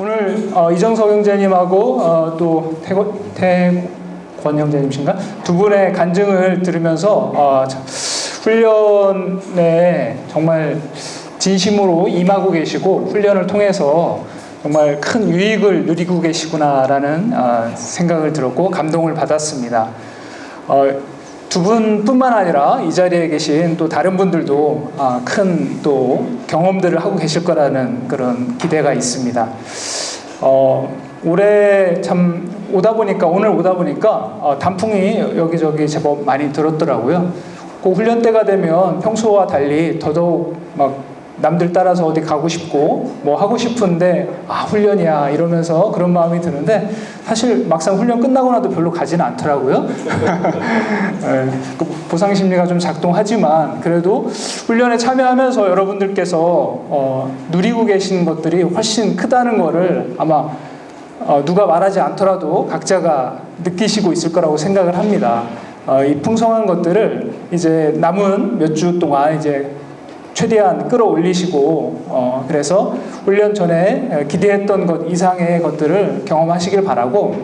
오늘 이정석 형제님하고 또 태권 형제님이신가? 두 분의 간증을 들으면서 훈련에 정말 진심으로 임하고 계시고 훈련을 통해서 정말 큰 유익을 누리고 계시구나라는 생각을 들었고 감동을 받았습니다. 두 분뿐만 아니라 이 자리에 계신 또 다른 분들도 큰 또 경험들을 하고 계실 거라는 그런 기대가 있습니다. 올해 참 오늘 오다 보니까 단풍이 여기저기 제법 많이 들었더라고요. 그 훈련 때가 되면 평소와 달리 더더욱 막 남들 따라서 어디 가고 싶고 뭐 하고 싶은데 훈련이야 이러면서 그런 마음이 드는데 사실 막상 훈련 끝나고 나도 별로 가지는 않더라고요. 보상 심리가 좀 작동하지만 그래도 훈련에 참여하면서 여러분들께서 누리고 계신 것들이 훨씬 크다는 거를 아마 누가 말하지 않더라도 각자가 느끼시고 있을 거라고 생각을 합니다. 이 풍성한 것들을 이제 남은 몇 주 동안 이제 최대한 끌어올리시고 그래서 훈련 전에 기대했던 것 이상의 것들을 경험하시길 바라고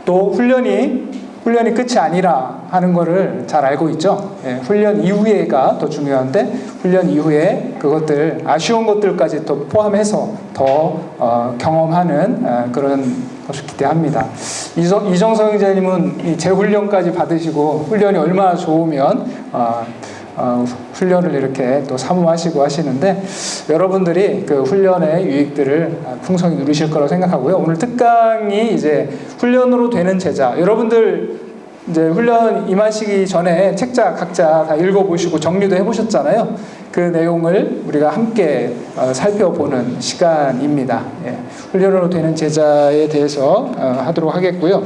또 훈련이 끝이 아니라 하는 것을 잘 알고 있죠. 훈련 이후에가 더 중요한데 훈련 이후에 그것들 아쉬운 것들까지 또 포함해서 더 경험하는 그런 것을 기대합니다. 이정성 형제님은 재훈련까지 받으시고 훈련이 얼마나 좋으면 훈련을 이렇게 또 사모하시고 하시는데 여러분들이 그 훈련의 유익들을 풍성히 누리실 거라고 생각하고요. 오늘 특강이 이제 훈련으로 되는 제자. 여러분들 이제 훈련 임하시기 전에 책자 각자 다 읽어보시고 정리도 해보셨잖아요. 그 내용을 우리가 함께 살펴보는 시간입니다. 훈련으로 되는 제자에 대해서 하도록 하겠고요.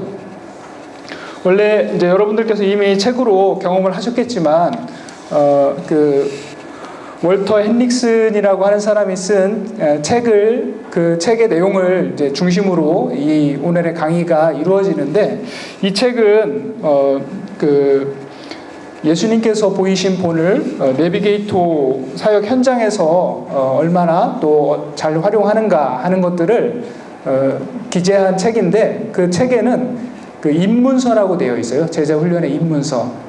원래 이제 여러분들께서 이미 책으로 경험을 하셨겠지만 그 월터 헨릭슨이라고 하는 사람이 쓴 그 책의 내용을 이제 중심으로 이 오늘의 강의가 이루어지는데 이 책은 그 예수님께서 보이신 본을 내비게이터 사역 현장에서 얼마나 또 잘 활용하는가 하는 것들을 기재한 책인데 그 책에는 그 입문서라고 되어 있어요. 제자 훈련의 입문서.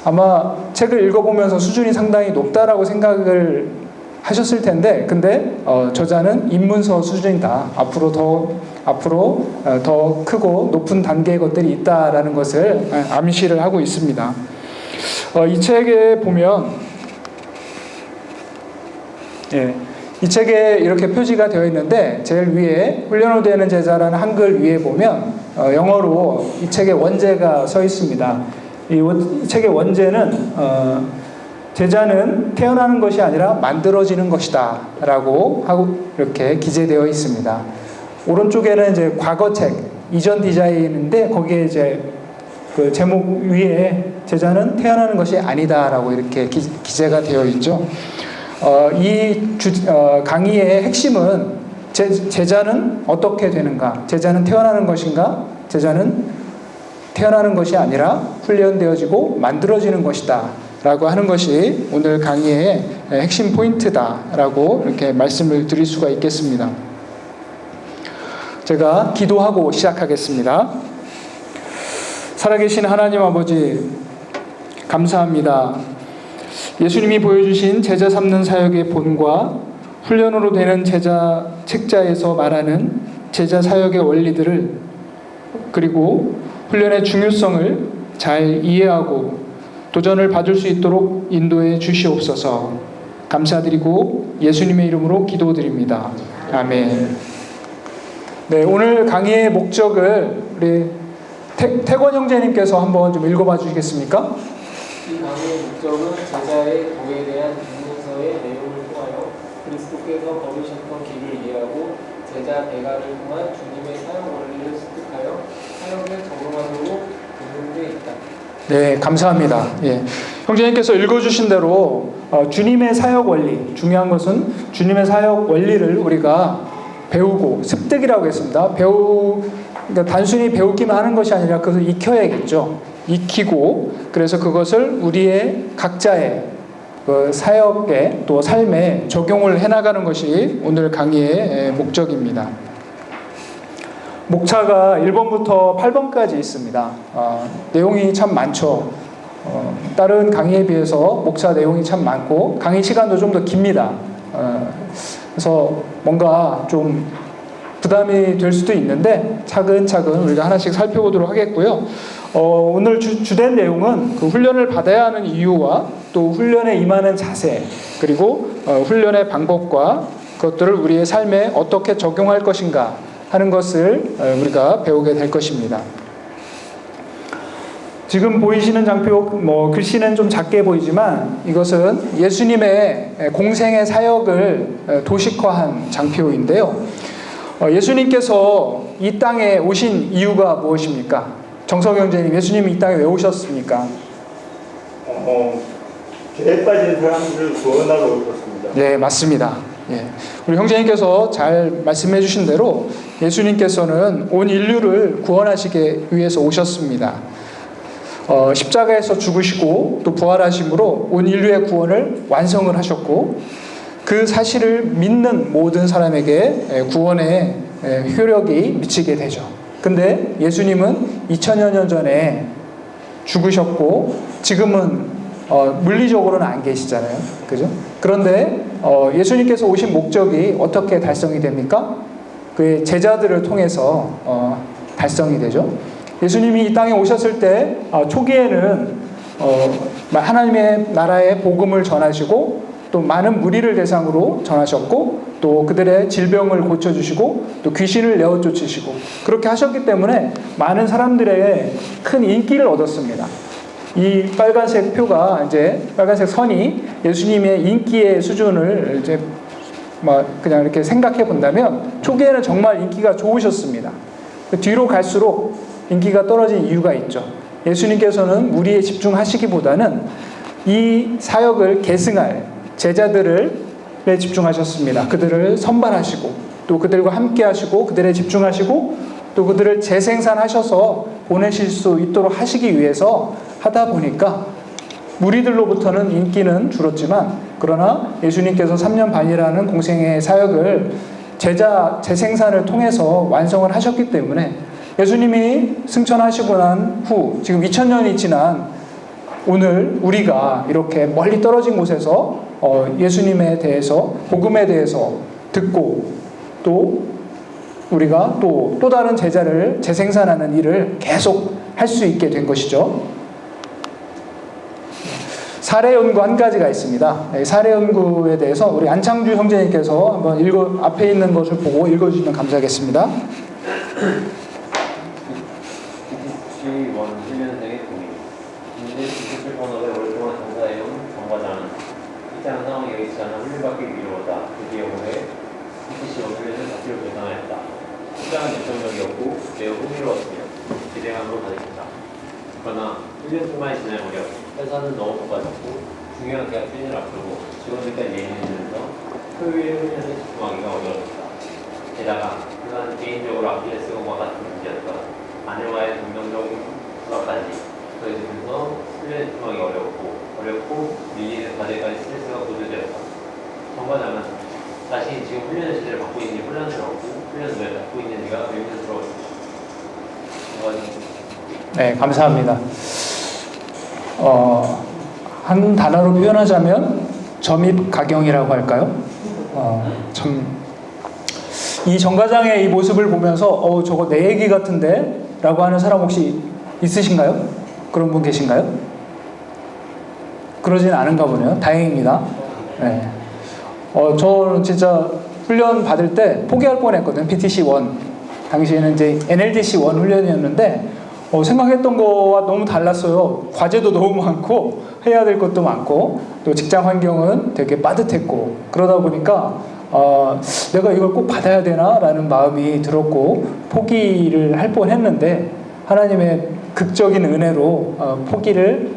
아마 책을 읽어보면서 수준이 상당히 높다라고 생각을 하셨을 텐데 근데 저자는 입문서 수준이다. 앞으로 더 크고 높은 단계의 것들이 있다라는 것을 암시를 하고 있습니다. 이 책에 보면 이 책에 이렇게 표지가 되어 있는데 제일 위에 훈련으로 되는 제자라는 한글 위에 보면 영어로 이 책의 원제가 서 있습니다. 이 책의 원제는 제자는 태어나는 것이 아니라 만들어지는 것이다 라고 하고 이렇게 기재되어 있습니다. 오른쪽에는 이제 과거책 이전 디자인인데 거기에 이제 그 제목 위에 제자는 태어나는 것이 아니다 라고 이렇게 기재가 되어 있죠. 강의의 핵심은 제자는 어떻게 되는가? 제자는 태어나는 것인가? 제자는 태어나는 것이 아니라 훈련되어지고 만들어지는 것이다 라고 하는 것이 오늘 강의의 핵심 포인트다 라고 이렇게 말씀을 드릴 수가 있겠습니다. 제가 기도하고 시작하겠습니다. 살아계신 하나님 아버지 감사합니다. 예수님이 보여주신 제자 삼는 사역의 본과 훈련으로 되는 제자 책자에서 말하는 제자 사역의 원리들을 그리고 훈련의 중요성을 잘 이해하고 도전을 받을 수 있도록 인도해 주시옵소서. 감사드리고 예수님의 이름으로 기도드립니다. 아멘. 네, 오늘 강의의 목적을 우리 태권 형제님께서 한번 좀 읽어봐 주시겠습니까? 이 강의의 목적은 제자의 도에 대한 입문서의 내용을 통하여 그리스도께서 걸으셨던 길을 이해하고 제자 배가를 통한 주님의 사역 원리를 습득하여 사역에 적응하도록 돕는 데 있다. 네, 감사합니다. 형제님께서 읽어주신 대로 주님의 사역 원리, 중요한 것은 주님의 사역 원리를 우리가 배우고 습득이라고 했습니다. 그러니까 단순히 배우기만 하는 것이 아니라 그것을 익혀야겠죠. 익히고 그래서 그것을 우리의 각자의 그 사역에 또 삶에 적용을 해나가는 것이 오늘 강의의 목적입니다. 목차가 1번부터 8번까지 있습니다. 내용이 참 많죠. 다른 강의에 비해서 목차 내용이 참 많고 강의 시간도 좀 더 깁니다. 그래서 뭔가 좀 부담이 될 수도 있는데 차근차근 우리가 하나씩 살펴보도록 하겠고요. 오늘 주된 내용은 그 훈련을 받아야 하는 이유와 또 훈련에 임하는 자세, 그리고 훈련의 방법과 그것들을 우리의 삶에 어떻게 적용할 것인가 하는 것을 우리가 배우게 될 것입니다. 지금 보이시는 장표, 글씨는 좀 작게 보이지만 이것은 예수님의 공생의 사역을 도식화한 장표인데요. 예수님께서 이 땅에 오신 이유가 무엇입니까? 정석 형제님, 예수님이 이 땅에 왜 오셨습니까? 죄에 빠진 사람들을 구원하러 오셨습니다. 네, 맞습니다. 예. 우리 형제님께서 잘 말씀해 주신 대로 예수님께서는 온 인류를 구원하시기 위해서 오셨습니다. 십자가에서 죽으시고 또 부활하심으로 온 인류의 구원을 완성을 하셨고 그 사실을 믿는 모든 사람에게 구원의 효력이 미치게 되죠. 근데 예수님은 2000여 년 전에 죽으셨고 지금은 물리적으로는 안 계시잖아요. 그죠? 그런데 예수님께서 오신 목적이 어떻게 달성이 됩니까? 그의 제자들을 통해서 달성이 되죠. 예수님이 이 땅에 오셨을 때 초기에는 하나님의 나라의 복음을 전하시고 또 많은 무리를 대상으로 전하셨고 또 그들의 질병을 고쳐주시고 또 귀신을 내어 쫓으시고 그렇게 하셨기 때문에 많은 사람들의 큰 인기를 얻었습니다. 이 빨간색 표가 이제 빨간색 선이 예수님의 인기의 수준을 이제 그냥 이렇게 생각해 본다면 초기에는 정말 인기가 좋으셨습니다. 뒤로 갈수록 인기가 떨어진 이유가 있죠. 예수님께서는 무리에 집중하시기보다는 이 사역을 계승할 제자들에 집중하셨습니다. 그들을 선발하시고 또 그들과 함께 하시고 그들에 집중하시고 또 그들을 재생산하셔서 보내실 수 있도록 하시기 위해서 하다 보니까 무리들로부터는 인기는 줄었지만 그러나 예수님께서 3년 반이라는 공생의 사역을 제자 재생산을 통해서 완성을 하셨기 때문에 예수님이 승천하시고 난 후 지금 2000년이 지난 오늘 우리가 이렇게 멀리 떨어진 곳에서 예수님에 대해서 복음에 대해서 듣고 또 우리가 또 다른 제자를 재생산하는 일을 계속 할 수 있게 된 것이죠. 사례 연구 한 가지가 있습니다. 사례 연구에 대해서 우리 안창주 형제님께서 한번 앞에 있는 것을 보고 읽어주시면 감사하겠습니다. 원 훈련생의 고민. 인제 기술 본업에 오랫동안 종사해온 정과장은 이상한 상황이 여의치 않아 훈련받기 미루었다. 드디어 올해 PTC 훈련을 받기로 결정하였다. 시장은 열정적이었고 매우 흥미로웠으며 기대감으로 가득했다. 그러나 훈련 초반에 지날 무렵 회사는 너무 바빠졌고 중요한 계약 추진을 앞두고 직원들까지 예민해지면서 토요일 훈련에 집중하기가 어려웠다. 게다가 그간 개인적으로 아킬레스건과 같은 문제였던 아내와의 감정적인 수락까지 더해지면서 훈련에 집중하기 어렵고 밀리는 과제까지 스트레스가 고조되었다. 정과장은 자신이 지금 훈련의 제대로 받고 있는지 혼란스럽고 훈련을 왜 받고 있는지가 의문스러웠습니다. 네, 감사합니다. 한 단어로 표현하자면 점입가경이라고 할까요? 이 정과장의 이 모습을 보면서 저거 내 얘기 같은데? 라고 하는 사람 혹시 있으신가요? 그런 분 계신가요? 그러진 않은가 보네요. 다행입니다. 네. 저는 진짜 훈련 받을 때 포기할 뻔했거든요. PTC-1. 당시에는 이제 NLDC-1 훈련이었는데 생각했던 거와 너무 달랐어요. 과제도 너무 많고 해야 될 것도 많고 또 직장 환경은 되게 빠듯했고 그러다 보니까 내가 이걸 꼭 받아야 되나? 라는 마음이 들었고 포기를 할 뻔했는데 하나님의 극적인 은혜로 포기를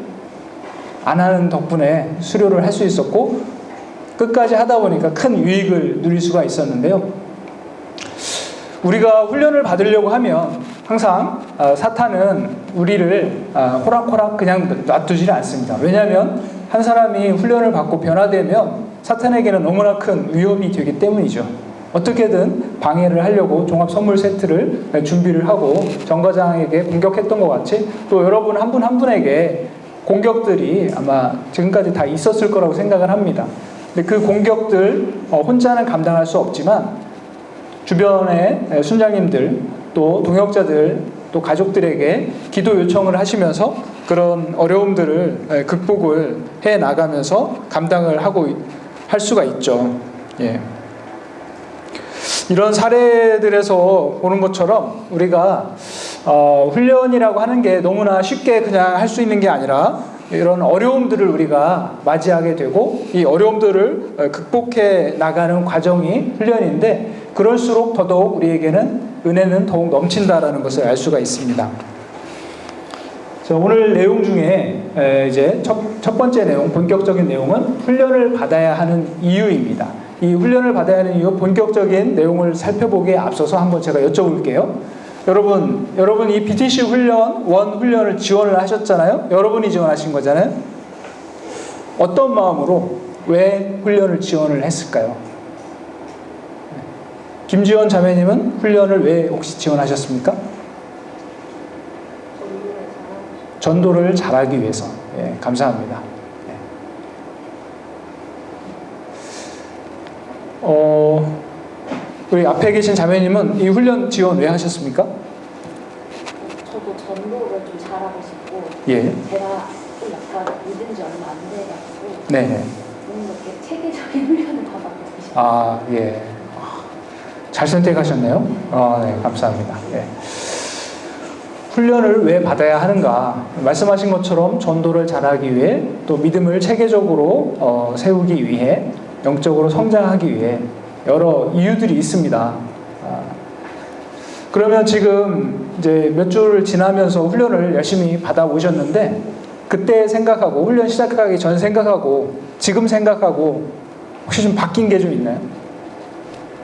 안 하는 덕분에 수료를 할 수 있었고 끝까지 하다 보니까 큰 유익을 누릴 수가 있었는데요. 우리가 훈련을 받으려고 하면 항상 사탄은 우리를 호락호락 그냥 놔두지를 않습니다. 왜냐하면 한 사람이 훈련을 받고 변화되면 사탄에게는 너무나 큰 위협이 되기 때문이죠. 어떻게든 방해를 하려고 종합 선물 세트를 준비를 하고 정과장에게 공격했던 것 같이 또 여러분 한 분 한 분에게 공격들이 아마 지금까지 다 있었을 거라고 생각을 합니다. 근데 그 공격들 혼자는 감당할 수 없지만 주변의 순장님들 또 동역자들 또 가족들에게 기도 요청을 하시면서 그런 어려움들을 극복을 해 나가면서 감당을 하고 할 수가 있죠. 예. 이런 사례들에서 보는 것처럼 우리가 훈련이라고 하는 게 너무나 쉽게 그냥 할 수 있는 게 아니라 이런 어려움들을 우리가 맞이하게 되고 이 어려움들을 극복해 나가는 과정이 훈련인데 그럴수록 더더욱 우리에게는 은혜는 더욱 넘친다라는 것을 알 수가 있습니다. 자, 오늘 내용 중에 이제 첫 번째 내용, 본격적인 내용은 훈련을 받아야 하는 이유입니다. 이 훈련을 받아야 하는 이유, 본격적인 내용을 살펴보기에 앞서서 한번 제가 여쭤볼게요. 여러분 이 BTC 훈련, 원 훈련을 지원을 하셨잖아요. 여러분이 지원하신 거잖아요. 어떤 마음으로 왜 훈련을 지원을 했을까요? 김지원 자매님은 훈련을 왜 혹시 지원하셨습니까? 전도를 잘하기 위해서. 예, 감사합니다. 우리 앞에 계신 자매님은 이 훈련 지원 왜 하셨습니까? 저도 전도를 좀 잘하고 싶고 예. 제가 좀 약간 믿은 지 얼마 안 돼가지고 네. 좀 이렇게 체계적인 훈련을 받아보고 싶어요. 아, 예. 잘 선택하셨네요. 네, 감사합니다. 예. 훈련을 왜 받아야 하는가? 말씀하신 것처럼 전도를 잘하기 위해 또 믿음을 체계적으로 세우기 위해 영적으로 성장하기 위해 여러 이유들이 있습니다. 그러면 지금 이제 몇 주를 지나면서 훈련을 열심히 받아오셨는데 그때 생각하고 훈련 시작하기 전 생각하고 지금 생각하고 혹시 좀 바뀐 게 좀 있나요?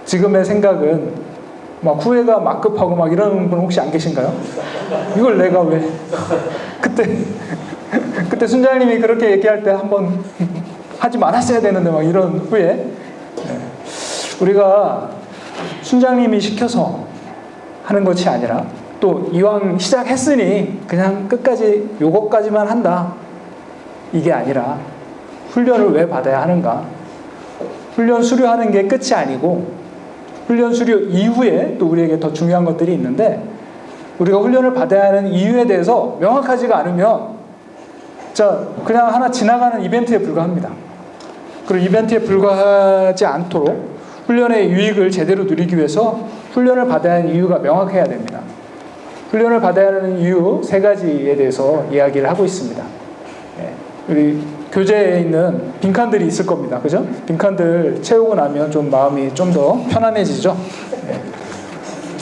지금의 생각은 막 후회가 막 급하고 막 이런 분 혹시 안 계신가요? 이걸 내가 왜 그때 순장님이 그렇게 얘기할 때 한번 하지 말았어야 되는데 막 이런 후회. 우리가 순장님이 시켜서 하는 것이 아니라 또 이왕 시작했으니 그냥 끝까지 요것까지만 한다 이게 아니라 훈련을 왜 받아야 하는가? 훈련 수료하는 게 끝이 아니고 훈련 수료 이후에 또 우리에게 더 중요한 것들이 있는데 우리가 훈련을 받아야 하는 이유에 대해서 명확하지가 않으면 그냥 하나 지나가는 이벤트에 불과합니다. 그리고 이벤트에 불과하지 않도록 훈련의 유익을 제대로 누리기 위해서 훈련을 받아야 하는 이유가 명확해야 됩니다. 훈련을 받아야 하는 이유 3가지에 대해서 이야기를 하고 있습니다. 우리 교재에 있는 빈칸들이 있을 겁니다. 그죠? 빈칸들 채우고 나면 좀 마음이 좀 더 편안해지죠?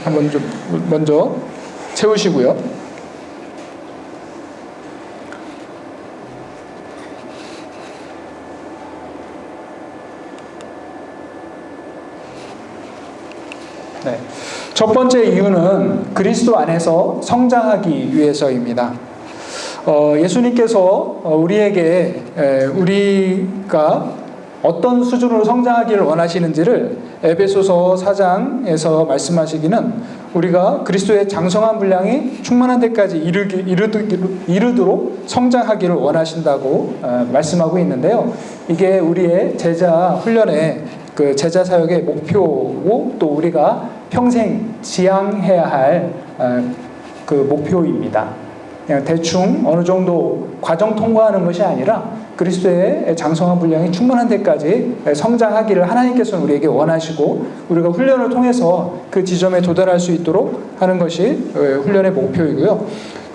한번 좀 먼저 채우시고요. 네. 첫 번째 이유는 그리스도 안에서 성장하기 위해서입니다. 예수님께서 우리에게 우리가 어떤 수준으로 성장하기를 원하시는지를 에베소서 4장에서 말씀하시기는 우리가 그리스도의 장성한 분량이 충만한 데까지 이르도록 성장하기를 원하신다고 말씀하고 있는데요. 이게 우리의 제자 훈련의 그 제자 사역의 목표고 또 우리가 평생 지향해야 할 그 목표입니다. 그냥 대충 어느 정도 과정 통과하는 것이 아니라 그리스도의 장성한 분량이 충분한 데까지 성장하기를 하나님께서는 우리에게 원하시고 우리가 훈련을 통해서 그 지점에 도달할 수 있도록 하는 것이 훈련의 목표이고요.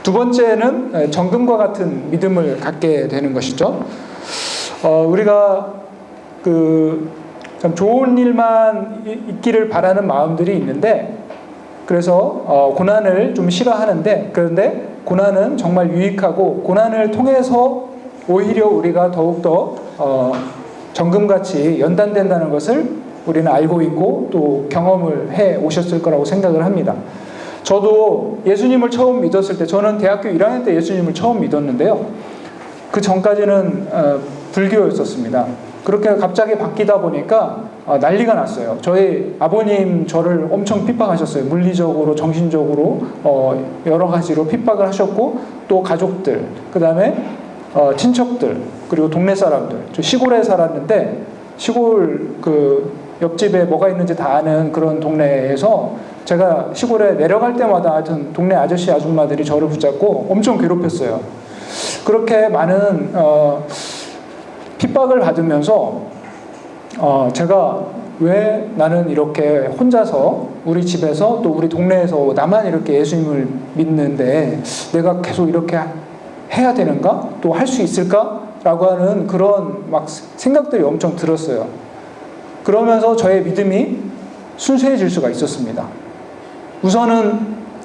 두 번째는 정금과 같은 믿음을 갖게 되는 것이죠. 우리가 참 좋은 일만 있기를 바라는 마음들이 있는데 그래서 고난을 좀 싫어하는데 그런데 고난은 정말 유익하고 고난을 통해서 오히려 우리가 더욱더 정금같이 연단된다는 것을 우리는 알고 있고 또 경험을 해 오셨을 거라고 생각을 합니다. 저도 예수님을 처음 믿었을 때 저는 대학교 1학년 때 예수님을 처음 믿었는데요. 그 전까지는 불교였었습니다. 그렇게 갑자기 바뀌다 보니까 난리가 났어요. 저희 아버님 저를 엄청 핍박하셨어요. 물리적으로, 정신적으로 여러 가지로 핍박을 하셨고, 또 가족들, 그 다음에 친척들, 그리고 동네 사람들. 저 시골에 살았는데 시골 그 옆집에 뭐가 있는지 다 아는 그런 동네에서 제가 시골에 내려갈 때마다 하여튼 동네 아저씨 아줌마들이 저를 붙잡고 엄청 괴롭혔어요. 그렇게 많은 핍박을 받으면서 제가 왜 나는 이렇게 혼자서 우리 집에서 또 우리 동네에서 나만 이렇게 예수님을 믿는데 내가 계속 이렇게 해야 되는가? 또 할 수 있을까? 라고 하는 그런 막 생각들이 엄청 들었어요. 그러면서 저의 믿음이 순수해질 수가 있었습니다. 우선은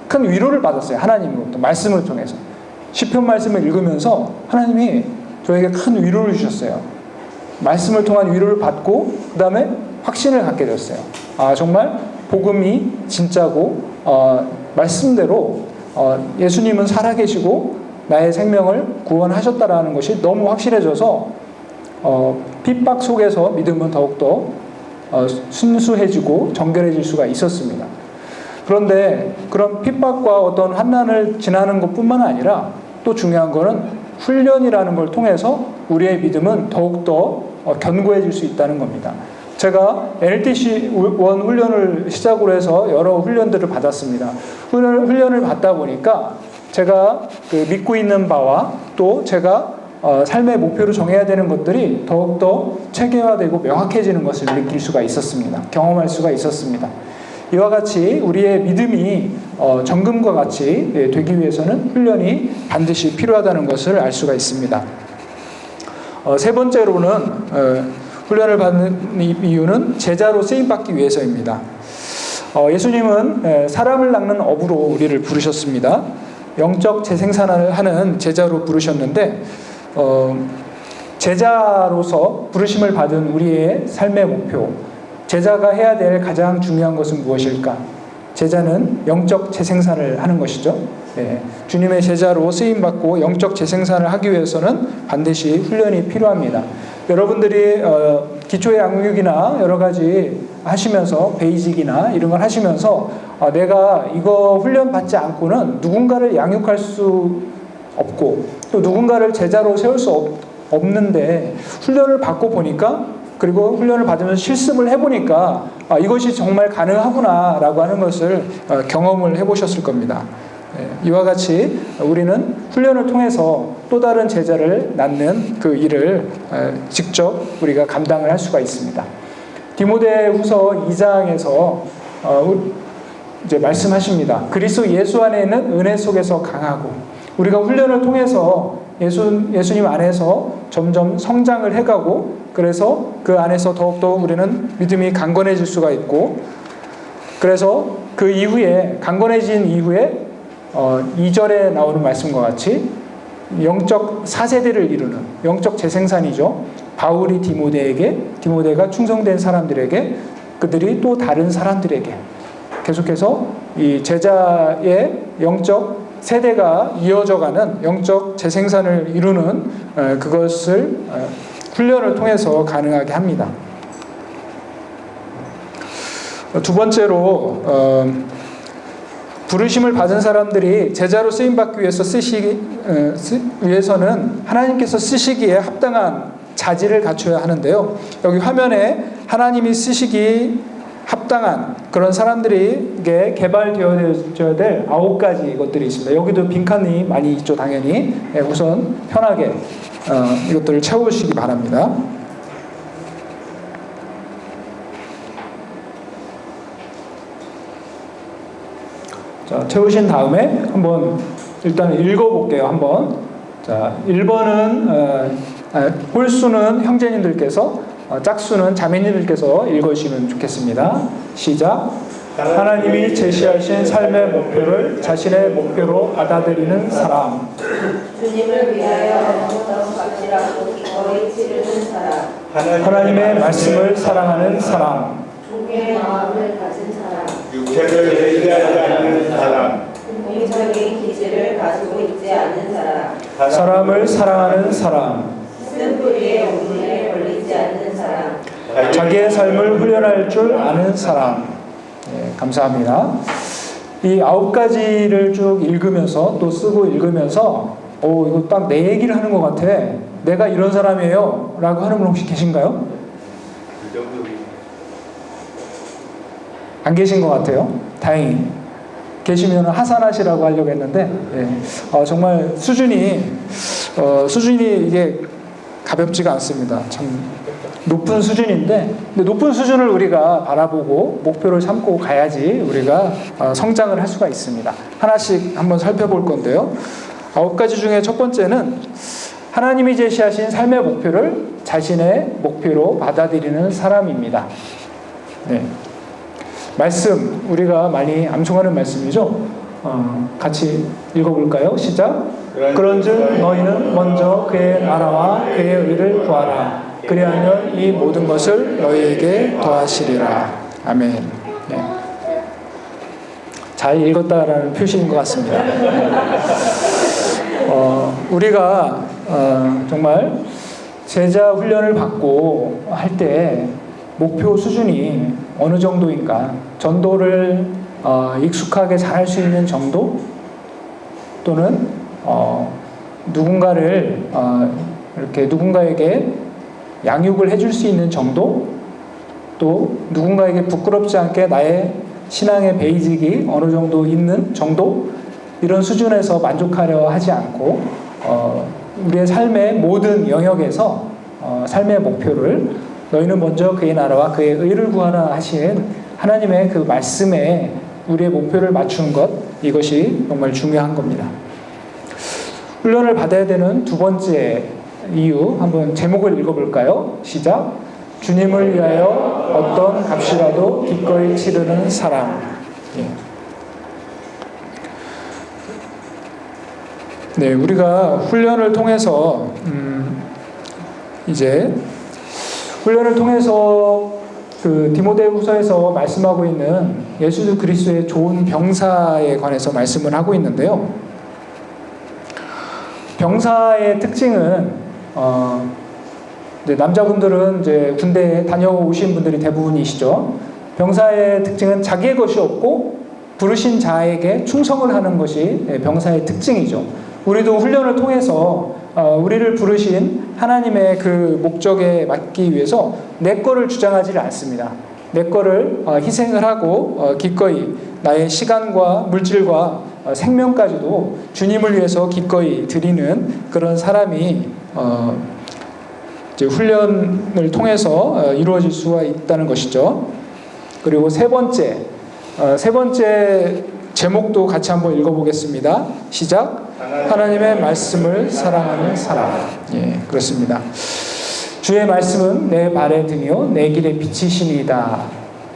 큰 위로를 받았어요. 하나님으로부터 말씀을 통해서. 시편 말씀을 읽으면서 하나님이 저에게 큰 위로를 주셨어요. 말씀을 통한 위로를 받고 그 다음에 확신을 갖게 되었어요. 아, 정말 복음이 진짜고 말씀대로 예수님은 살아계시고 나의 생명을 구원하셨다라는 것이 너무 확실해져서 핍박 속에서 믿음은 더욱더 순수해지고 정결해질 수가 있었습니다. 그런데 그런 핍박과 어떤 환난을 지나는 것뿐만 아니라 또 중요한 것은 훈련이라는 걸 통해서 우리의 믿음은 더욱더 견고해질 수 있다는 겁니다. 제가 NLTC 원 훈련을 시작으로 해서 여러 훈련들을 받았습니다. 훈련을 받다 보니까 제가 믿고 있는 바와 또 제가 삶의 목표로 정해야 되는 것들이 더욱더 체계화되고 명확해지는 것을 느낄 수가 있었습니다. 경험할 수가 있었습니다. 이와 같이 우리의 믿음이 정금과 같이 되기 위해서는 훈련이 반드시 필요하다는 것을 알 수가 있습니다. 세 번째로는 훈련을 받는 이유는 제자로 쓰임받기 위해서입니다. 예수님은 사람을 낚는 어부로 우리를 부르셨습니다. 영적 재생산을 하는 제자로 부르셨는데 제자로서 부르심을 받은 우리의 삶의 목표, 제자가 해야 될 가장 중요한 것은 무엇일까? 제자는 영적 재생산을 하는 것이죠. 네. 주님의 제자로 쓰임받고 영적 재생산을 하기 위해서는 반드시 훈련이 필요합니다. 여러분들이 기초의 양육이나 여러 가지 하시면서 베이직이나 이런 걸 하시면서 내가 이거 훈련 받지 않고는 누군가를 양육할 수 없고 또 누군가를 제자로 세울 수 없는데 훈련을 받고 보니까 그리고 훈련을 받으면서 실습을 해보니까 이것이 정말 가능하구나 라고 하는 것을 경험을 해보셨을 겁니다. 이와 같이 우리는 훈련을 통해서 또 다른 제자를 낳는 그 일을 직접 우리가 감당을 할 수가 있습니다. 디모데후서 2장에서 이제 말씀하십니다. 그리스도 예수 안에 있는 은혜 속에서 강하고 우리가 훈련을 통해서 예수님 안에서 점점 성장을 해가고 그래서 그 안에서 더욱더 우리는 믿음이 강건해질 수가 있고 그래서 그 이후에 강건해진 이후에 2절에 나오는 말씀과 같이 영적 4세대를 이루는 영적 재생산이죠. 바울이 디모데가 충성된 사람들에게 그들이 또 다른 사람들에게 계속해서 이 제자의 영적 세대가 이어져가는 영적 재생산을 이루는 그것을 훈련을 통해서 가능하게 합니다. 두 번째로 부르심을 받은 사람들이 제자로 쓰임받기 위해서는 하나님께서 쓰시기에 합당한 자질을 갖춰야 하는데요. 여기 화면에 하나님이 쓰시기 합당한 그런 사람들에게 개발되어져야 될 9가지 것들이 있습니다. 여기도 빈칸이 많이 있죠, 당연히. 우선 편하게 이것들을 채우시기 바랍니다. 자, 채우신 다음에 한번 일단 읽어볼게요. 한번. 자, 1번은 홀수는 형제님들께서 짝수는 자매님들께서 읽으시면 좋겠습니다. 시작. 하나님이 제시하신 삶의 목표를 자신의 목표로 받아들이는 사람. 주님을 위하여 어떤 값이라도 기꺼이 치르는 사람. 하나님의 말씀을 사랑하는 사람. 종의 마음을 가진 사람. 육체를 회개하지 않는 사람. 공적인 기질을 가지고 있지 않는 사람. 사람을 사랑하는 사람. 쓴 뿌리에 자기의 삶을 훈련할 줄 아는 사람. 예, 감사합니다. 이 9가지를 쭉 읽으면서 또 쓰고 읽으면서 이거 딱 내 얘기를 하는 것 같아. 내가 이런 사람이에요. 라고 하는 분 혹시 계신가요? 안 계신 것 같아요. 다행히. 계시면 하산하시라고 하려고 했는데 정말 수준이 이게 가볍지가 않습니다. 참 높은 수준인데 근데 높은 수준을 우리가 바라보고 목표를 삼고 가야지 우리가 성장을 할 수가 있습니다. 하나씩 한번 살펴볼 건데요. 9가지 중에 첫 번째는 하나님이 제시하신 삶의 목표를 자신의 목표로 받아들이는 사람입니다. 네. 말씀 우리가 많이 암송하는 말씀이죠. 같이 읽어볼까요? 시작. 그런즉 너희는 먼저 그의 나라와 그의 의를 구하라. 그리하면 이 모든 것을 너희에게 더하시리라. 아멘. 네. 잘 읽었다라는 표시인 것 같습니다. 우리가 정말 제자 훈련을 받고 할 때 목표 수준이 어느 정도인가? 전도를 익숙하게 잘할 수 있는 정도? 또는 누군가를 이렇게 누군가에게 양육을 해줄 수 있는 정도? 또 누군가에게 부끄럽지 않게 나의 신앙의 베이직이 어느 정도 있는 정도? 이런 수준에서 만족하려 하지 않고 우리의 삶의 모든 영역에서 삶의 목표를 너희는 먼저 그의 나라와 그의 의를 구하라 하신 하나님의 그 말씀에 우리의 목표를 맞추는 것, 이것이 정말 중요한 겁니다. 훈련을 받아야 되는 두 번째 이유, 한번 제목을 읽어볼까요? 시작. 주님을 위하여 어떤 값이라도 기꺼이 치르는 사람. 네, 우리가 훈련을 통해서 이제 훈련을 통해서 그 디모데후서에서 말씀하고 있는 예수 그리스도의 좋은 병사에 관해서 말씀을 하고 있는데요. 병사의 특징은 이제 남자분들은 이제 군대에 다녀오신 분들이 대부분이시죠. 병사의 특징은 자기의 것이 없고 부르신 자에게 충성을 하는 것이 병사의 특징이죠. 우리도 훈련을 통해서 우리를 부르신 하나님의 그 목적에 맞기 위해서 내 거를 주장하지 않습니다. 내 거를 희생을 하고 기꺼이 나의 시간과 물질과 생명까지도 주님을 위해서 기꺼이 드리는 그런 사람이 이제 훈련을 통해서 이루어질 수가 있다는 것이죠. 그리고 세 번째 제목도 같이 한번 읽어보겠습니다. 시작. 하나님의 말씀을 사랑하는 사람. 예, 그렇습니다. 주의 말씀은 내 발의 등이요 내 길의 빛이시니이다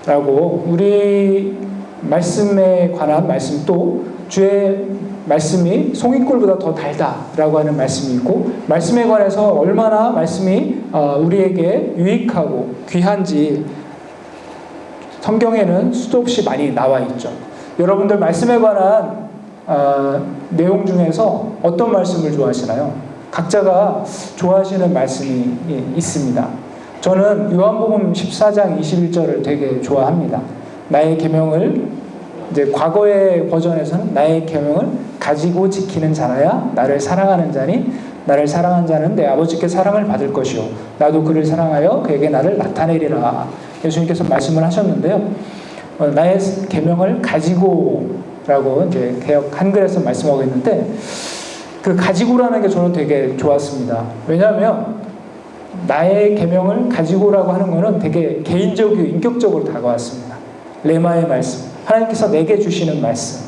라고 우리 말씀에 관한 말씀 또 주의 말씀이 송이꿀보다 더 달다라고 하는 말씀이 있고 말씀에 관해서 얼마나 말씀이 우리에게 유익하고 귀한지 성경에는 수도 없이 많이 나와 있죠. 여러분들 말씀에 관한 내용 중에서 어떤 말씀을 좋아하시나요? 각자가 좋아하시는 말씀이 있습니다. 저는 요한복음 14장 21절을 되게 좋아합니다. 나의 계명을 이제 과거의 버전에서는 나의 계명을 가지고 지키는 자라야 나를 사랑하는 자니 나를 사랑한 자는 내 아버지께 사랑을 받을 것이요 나도 그를 사랑하여 그에게 나를 나타내리라. 예수님께서 말씀을 하셨는데요. 나의 계명을 가지고라고 이제 개역 한글에서 말씀하고 있는데 그 가지고라는 게 저는 되게 좋았습니다. 왜냐하면 나의 계명을 가지고라고 하는 거는 되게 개인적이고 인격적으로 다가왔습니다. 레마의 말씀, 하나님께서 내게 주시는 말씀,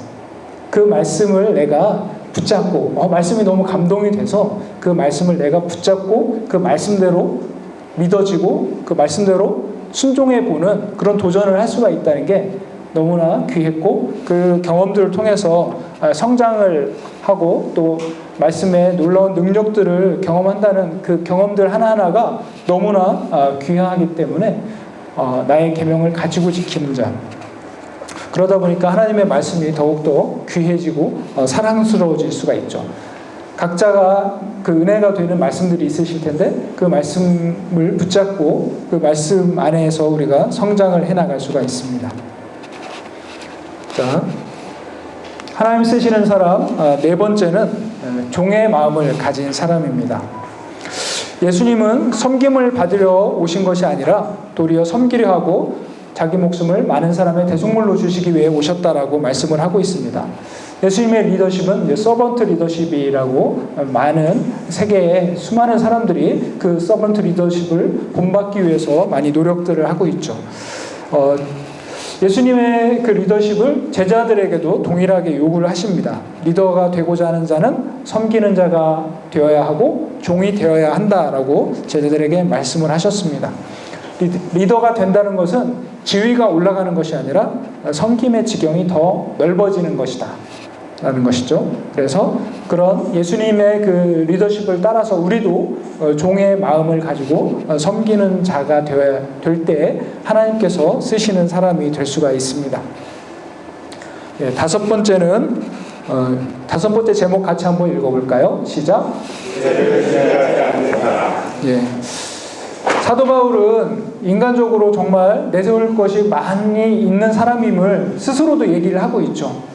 그 말씀을 내가 붙잡고 말씀이 너무 감동이 돼서 그 말씀을 내가 붙잡고 그 말씀대로 믿어지고 그 말씀대로 순종해 보는 그런 도전을 할 수가 있다는 게 너무나 귀했고 그 경험들을 통해서 성장을 하고 또 말씀의 놀라운 능력들을 경험한다는 그 경험들 하나하나가 너무나 귀하기 때문에 나의 계명을 가지고 지키는 자, 그러다 보니까 하나님의 말씀이 더욱더 귀해지고 사랑스러워질 수가 있죠. 각자가 그 은혜가 되는 말씀들이 있으실 텐데 그 말씀을 붙잡고 그 말씀 안에서 우리가 성장을 해나갈 수가 있습니다. 자, 하나님 쓰시는 사람 네 번째는 종의 마음을 가진 사람입니다. 예수님은 섬김을 받으려 오신 것이 아니라 도리어 섬기려 하고 자기 목숨을 많은 사람의 대속물로 주시기 위해 오셨다라고 말씀을 하고 있습니다. 예수님의 리더십은 서번트 리더십이라고 많은 세계의 수많은 사람들이 그 서번트 리더십을 본받기 위해서 많이 노력들을 하고 있죠. 예수님의 그 리더십을 제자들에게도 동일하게 요구를 하십니다. 리더가 되고자 하는 자는 섬기는 자가 되어야 하고 종이 되어야 한다라고 제자들에게 말씀을 하셨습니다. 리더가 된다는 것은 지위가 올라가는 것이 아니라 섬김의 지경이 더 넓어지는 것이다 라는 것이죠. 그래서 그런 예수님의 그 리더십을 따라서 우리도 종의 마음을 가지고 섬기는 자가 되어야 될 때 하나님께서 쓰시는 사람이 될 수가 있습니다. 예, 다섯 번째 제목 같이 한번 읽어볼까요? 시작. 예. 사도 바울은 인간적으로 정말 내세울 것이 많이 있는 사람임을 스스로도 얘기를 하고 있죠.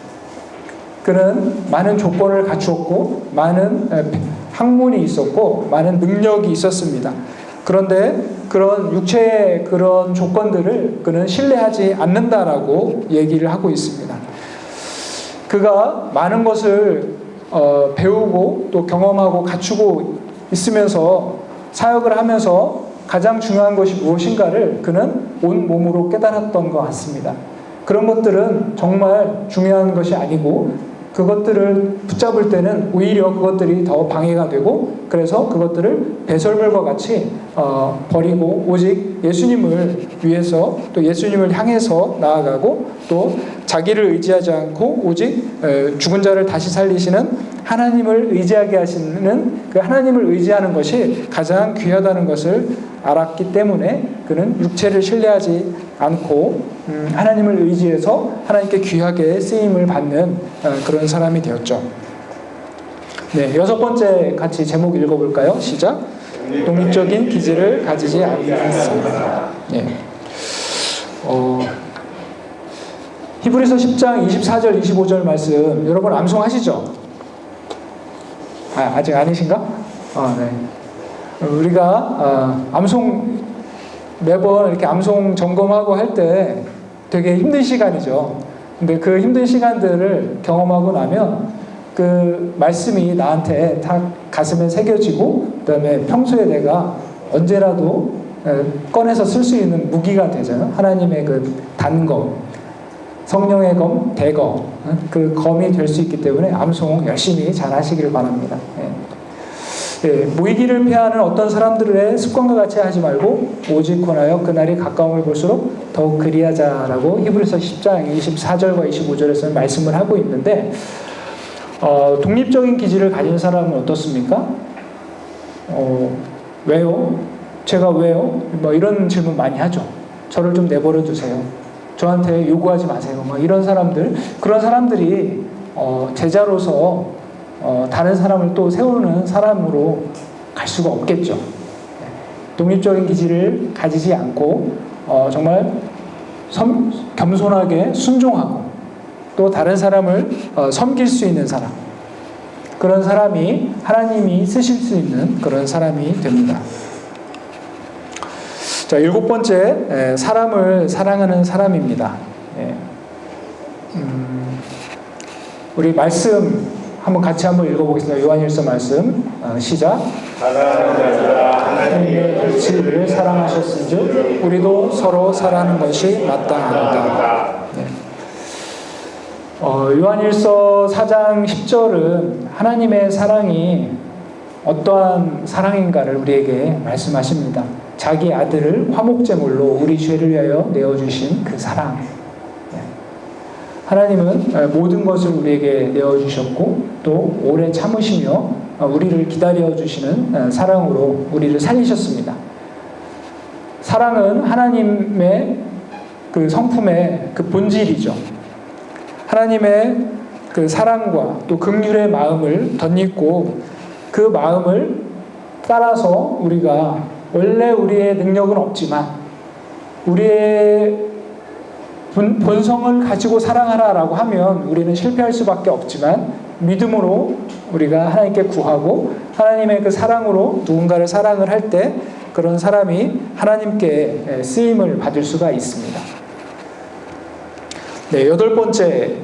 그는 많은 조건을 갖추었고 많은 학문이 있었고 많은 능력이 있었습니다. 그런데 그런 육체의 그런 조건들을 그는 신뢰하지 않는다라고 얘기를 하고 있습니다. 그가 많은 것을 배우고 또 경험하고 갖추고 있으면서 사역을 하면서 가장 중요한 것이 무엇인가를 그는 온 몸으로 깨달았던 것 같습니다. 그런 것들은 정말 중요한 것이 아니고 그것들을 붙잡을 때는 오히려 그것들이 더 방해가 되고 그래서 그것들을 배설물과 같이 버리고 오직 예수님을 위해서 또 예수님을 향해서 나아가고 또 자기를 의지하지 않고 오직 죽은 자를 다시 살리시는 하나님을 의지하게 하시는 그 하나님을 의지하는 것이 가장 귀하다는 것을 알았기 때문에 그는 육체를 신뢰하지 않고 하나님을 의지해서 하나님께 귀하게 쓰임을 받는 그런 사람이 되었죠. 네, 여섯 번째 같이 제목 읽어볼까요? 시작. 독립적인 기질을 가지지 않는 사람. 네. 히브리서 10장 24절 25절 말씀 여러분 암송하시죠? 아직 아니신가? 네. 우리가 암송 매번 이렇게 암송 점검하고 할 때 되게 힘든 시간이죠. 근데 그 힘든 시간들을 경험하고 나면 그 말씀이 나한테 다 가슴에 새겨지고 그다음에 평소에 내가 언제라도 꺼내서 쓸 수 있는 무기가 되잖아요. 하나님의 그 단검, 성령의 검, 대검, 그 검이 될 수 있기 때문에 암송 열심히 잘 하시길 바랍니다. 예, 모이기를 피하는 어떤 사람들의 습관과 같이 하지 말고 오직 권하여 그날이 가까움을 볼수록 더욱 그리하자라고 히브리서 10장 24절과 25절에서 말씀을 하고 있는데 독립적인 기질을 가진 사람은 어떻습니까? 왜요? 제가 왜요? 뭐 이런 질문 많이 하죠. 저를 좀 내버려 두세요. 저한테 요구하지 마세요. 뭐 이런 사람들, 그런 사람들이 제자로서 다른 사람을 또 세우는 사람으로 갈 수가 없겠죠. 독립적인 기질을 가지지 않고 정말 겸손하게 순종하고 또 다른 사람을 섬길 수 있는 사람, 그런 사람이 하나님이 쓰실 수 있는 그런 사람이 됩니다. 자, 일곱 번째, 사람을 사랑하는 사람입니다. 우리 말씀 한번 같이 한번 읽어보겠습니다. 요한일서 말씀 시작. 하나님의 일치를 사랑하셨은즉 우리도 서로 사랑하는 것이 마땅하다. 요한일서 4장 10절은 하나님의 사랑이 어떠한 사랑인가를 우리에게 말씀하십니다. 자기 아들을 화목제물로 우리 죄를 위하여 내어주신 그 사랑. 하나님은 모든 것을 우리에게 내어주셨고 또 오래 참으시며 우리를 기다려주시는 사랑으로 우리를 살리셨습니다. 사랑은 하나님의 그 성품의 그 본질이죠. 하나님의 그 사랑과 또 긍휼의 마음을 덧입고 그 마음을 따라서 우리가 원래 우리의 능력은 없지만 우리의 본성을 가지고 사랑하라라고 하면 우리는 실패할 수밖에 없지만 믿음으로 우리가 하나님께 구하고 하나님의 그 사랑으로 누군가를 사랑을 할 때 그런 사람이 하나님께 쓰임을 받을 수가 있습니다. 네, 8번째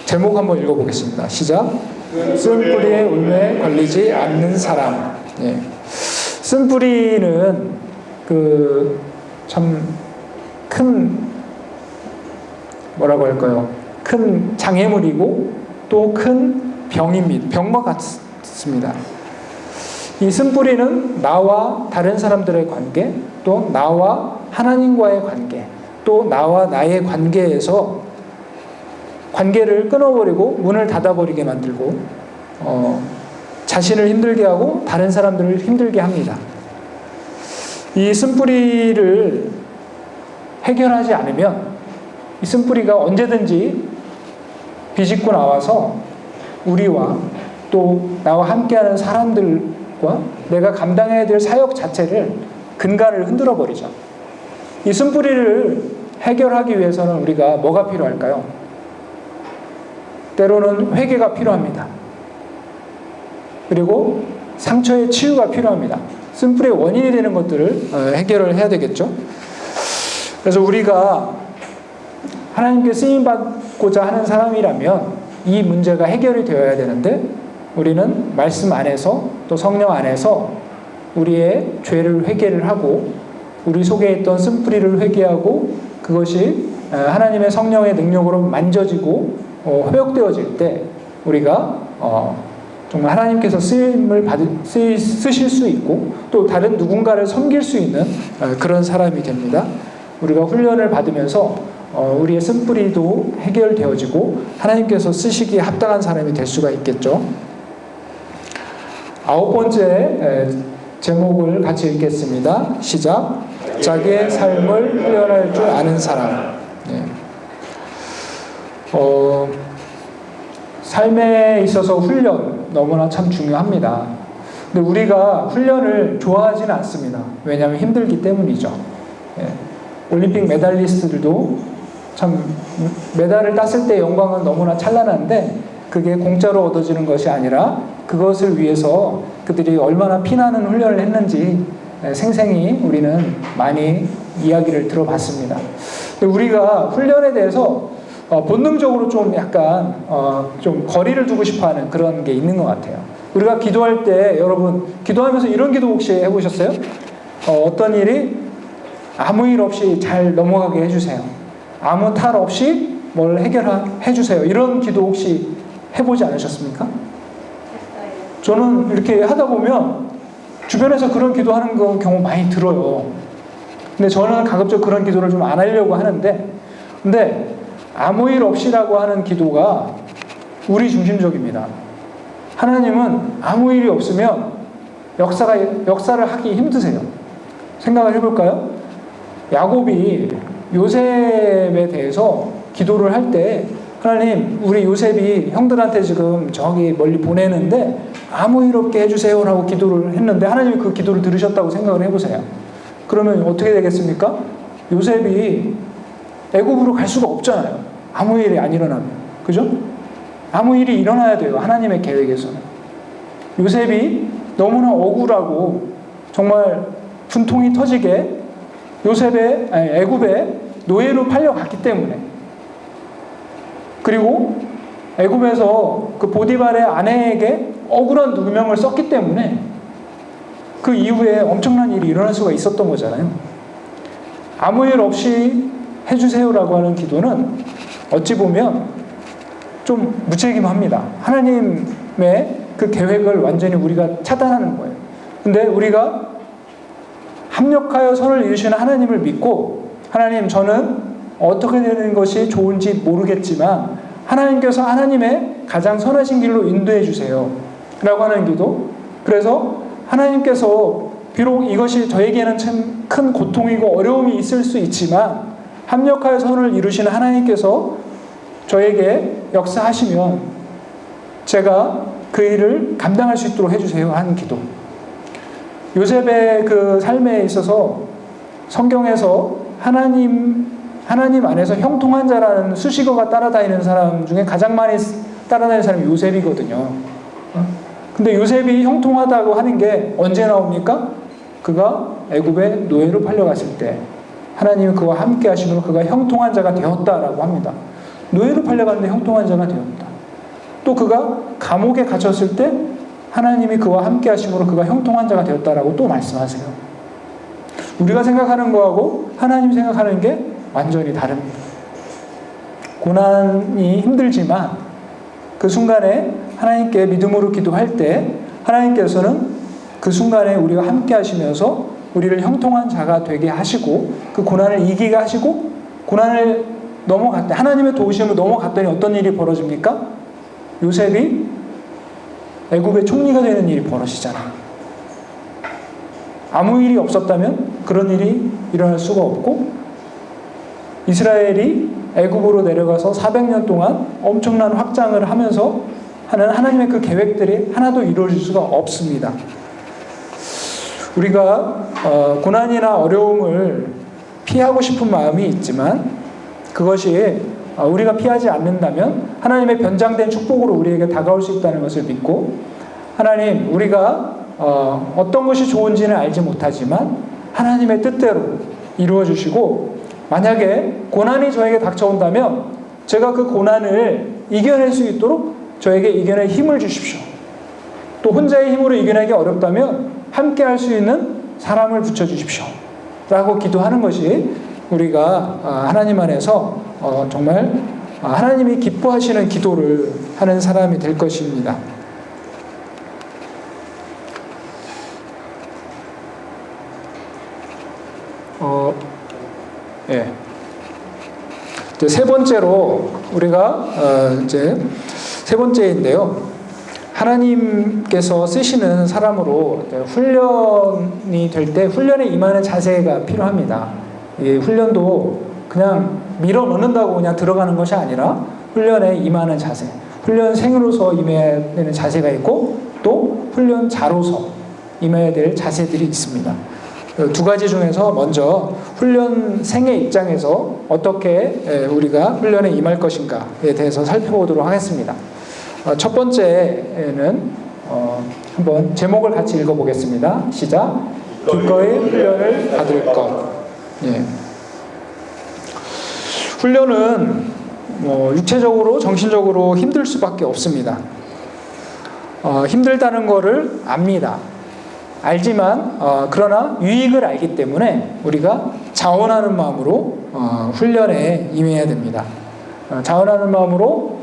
제목 한번 읽어보겠습니다. 시작. 쓴뿌리의 울매에 걸리지 않는 사람. 네. 쓴뿌리는 그 참 큰 뭐라고 할까요? 큰 장애물이고 또 큰 병입니다. 병과 같습니다. 이 쓴뿌리는 나와 다른 사람들의 관계, 또 나와 하나님과의 관계, 또 나와 나의 관계에서 관계를 끊어버리고 문을 닫아버리게 만들고 자신을 힘들게 하고 다른 사람들을 힘들게 합니다. 이 쓴뿌리를 해결하지 않으면 이 쓴뿌리가 언제든지 비집고 나와서 우리와 또 나와 함께하는 사람들과 내가 감당해야 될 사역 자체를 근간을 흔들어 버리죠. 이 쓴뿌리를 해결하기 위해서는 우리가 뭐가 필요할까요? 때로는 회개가 필요합니다. 그리고 상처의 치유가 필요합니다. 쓴뿌리의 원인이 되는 것들을 해결을 해야 되겠죠. 그래서 우리가 하나님께 쓰임받고자 하는 사람이라면 이 문제가 해결이 되어야 되는데 우리는 말씀 안에서 또 성령 안에서 우리의 죄를 회개를 하고 우리 속에 있던 쓴뿌리를 회개하고 그것이 하나님의 성령의 능력으로 만져지고 회복되어질 때 우리가 정말 하나님께서 쓰실 수 있고 또 다른 누군가를 섬길 수 있는 그런 사람이 됩니다. 우리가 훈련을 받으면서 우리의 쓴뿌리도 해결되어지고 하나님께서 쓰시기에 합당한 사람이 될 수가 있겠죠. 9번째 제목을 같이 읽겠습니다. 시작. 자기의 삶을 훈련할 줄 아는 사람. 네. 삶에 있어서 훈련 너무나 참 중요합니다. 근데 우리가 훈련을 좋아하지는 않습니다. 왜냐하면 힘들기 때문이죠. 예. 올림픽 메달리스트들도 참 메달을 땄을 때 영광은 너무나 찬란한데 그게 공짜로 얻어지는 것이 아니라 그것을 위해서 그들이 얼마나 피나는 훈련을 했는지 생생히 우리는 많이 이야기를 들어봤습니다. 우리가 훈련에 대해서 본능적으로 좀 약간 좀 거리를 두고 싶어하는 그런 게 있는 것 같아요. 우리가 기도할 때 여러분 기도하면서 이런 기도 혹시 해보셨어요? 어떤 일이 아무 일 없이 잘 넘어가게 해주세요. 아무 탈 없이 뭘 해결해 주세요. 이런 기도 혹시 해보지 않으셨습니까? 저는 이렇게 하다 보면 주변에서 그런 기도하는 경우 많이 들어요. 근데 저는 가급적 그런 기도를 좀 안 하려고 하는데 근데 아무 일 없이라고 하는 기도가 우리 중심적입니다. 하나님은 아무 일이 없으면 역사를 하기 힘드세요. 생각을 해볼까요? 야곱이 요셉에 대해서 기도를 할 때 하나님 우리 요셉이 형들한테 지금 저기 멀리 보내는데 아무 일 없게 해주세요 라고 기도를 했는데 하나님이 그 기도를 들으셨다고 생각을 해보세요. 그러면 어떻게 되겠습니까? 요셉이 애굽으로 갈 수가 없잖아요. 아무 일이 안 일어나면. 그죠? 아무 일이 일어나야 돼요. 하나님의 계획에서는. 요셉이 너무나 억울하고 정말 분통이 터지게 애굽에 노예로 팔려갔기 때문에 그리고 애굽에서 그 보디발의 아내에게 억울한 누명을 썼기 때문에 그 이후에 엄청난 일이 일어날 수가 있었던 거잖아요. 아무 일 없이 해주세요라고 하는 기도는 어찌 보면 좀 무책임합니다. 하나님의 그 계획을 완전히 우리가 차단하는 거예요. 근데 우리가 합력하여 선을 이루시는 하나님을 믿고 하나님 저는 어떻게 되는 것이 좋은지 모르겠지만 하나님께서 하나님의 가장 선하신 길로 인도해 주세요 라고 하는 기도. 그래서 하나님께서 비록 이것이 저에게는 참 큰 고통이고 어려움이 있을 수 있지만 합력하여 선을 이루시는 하나님께서 저에게 역사하시면 제가 그 일을 감당할 수 있도록 해주세요 하는 기도. 요셉의 그 삶에 있어서 성경에서 하나님 안에서 형통한 자라는 수식어가 따라다니는 사람 중에 가장 많이 따라다니는 사람이 요셉이거든요. 근데 요셉이 형통하다고 하는 게 언제 나옵니까? 그가 애굽의 노예로 팔려갔을 때 하나님이 그와 함께 하심으로 그가 형통한 자가 되었다라고 합니다. 노예로 팔려갔는데 형통한 자가 되었다. 또 그가 감옥에 갇혔을 때 하나님이 그와 함께 하심으로 그가 형통한 자가 되었다라고 또 말씀하세요. 우리가 생각하는 거하고 하나님 생각하는 게 완전히 다릅니다. 고난이 힘들지만 그 순간에 하나님께 믿음으로 기도할 때 하나님께서는 그 순간에 우리와 함께 하시면서 우리를 형통한 자가 되게 하시고 그 고난을 이기게 하시고 고난을 넘어갔대. 하나님의 도우심을 넘어갔더니 어떤 일이 벌어집니까? 요셉이 애굽의 총리가 되는 일이 벌어지잖아요. 아무 일이 없었다면 그런 일이 일어날 수가 없고 이스라엘이 애굽으로 내려가서 400년 동안 엄청난 확장을 하면서 하는 하나님의 그 계획들이 하나도 이루어질 수가 없습니다. 우리가 고난이나 어려움을 피하고 싶은 마음이 있지만 그것이 우리가 피하지 않는다면 하나님의 변장된 축복으로 우리에게 다가올 수 있다는 것을 믿고 하나님 우리가 어떤 것이 좋은지는 알지 못하지만 하나님의 뜻대로 이루어 주시고 만약에 고난이 저에게 닥쳐온다면 제가 그 고난을 이겨낼 수 있도록 저에게 이겨낼 힘을 주십시오. 또 혼자의 힘으로 이겨내기 어렵다면 함께 할 수 있는 사람을 붙여주십시오. 라고 기도하는 것이 우리가 하나님 안에서 정말 하나님이 기뻐하시는 기도를 하는 사람이 될 것입니다. 예. 이제 세 번째로 우리가 이제 세 번째인데요. 하나님께서 쓰시는 사람으로 훈련이 될 때 훈련에 임하는 자세가 필요합니다. 이 훈련도 그냥 밀어 넣는다고 그냥 들어가는 것이 아니라 훈련에 임하는 자세, 훈련생으로서 임해야 되는 자세가 있고 또 훈련자로서 임해야 될 자세들이 있습니다. 두 가지 중에서 먼저 훈련생의 입장에서 어떻게 우리가 훈련에 임할 것인가에 대해서 살펴보도록 하겠습니다. 첫 번째는 한번 제목을 같이 읽어보겠습니다. 시작. 기꺼이 훈련을 받을 것. 예. 훈련은 육체적으로 정신적으로 힘들 수밖에 없습니다. 힘들다는 것을 압니다. 알지만 그러나 유익을 알기 때문에 우리가 자원하는 마음으로 훈련에 임해야 됩니다. 자원하는 마음으로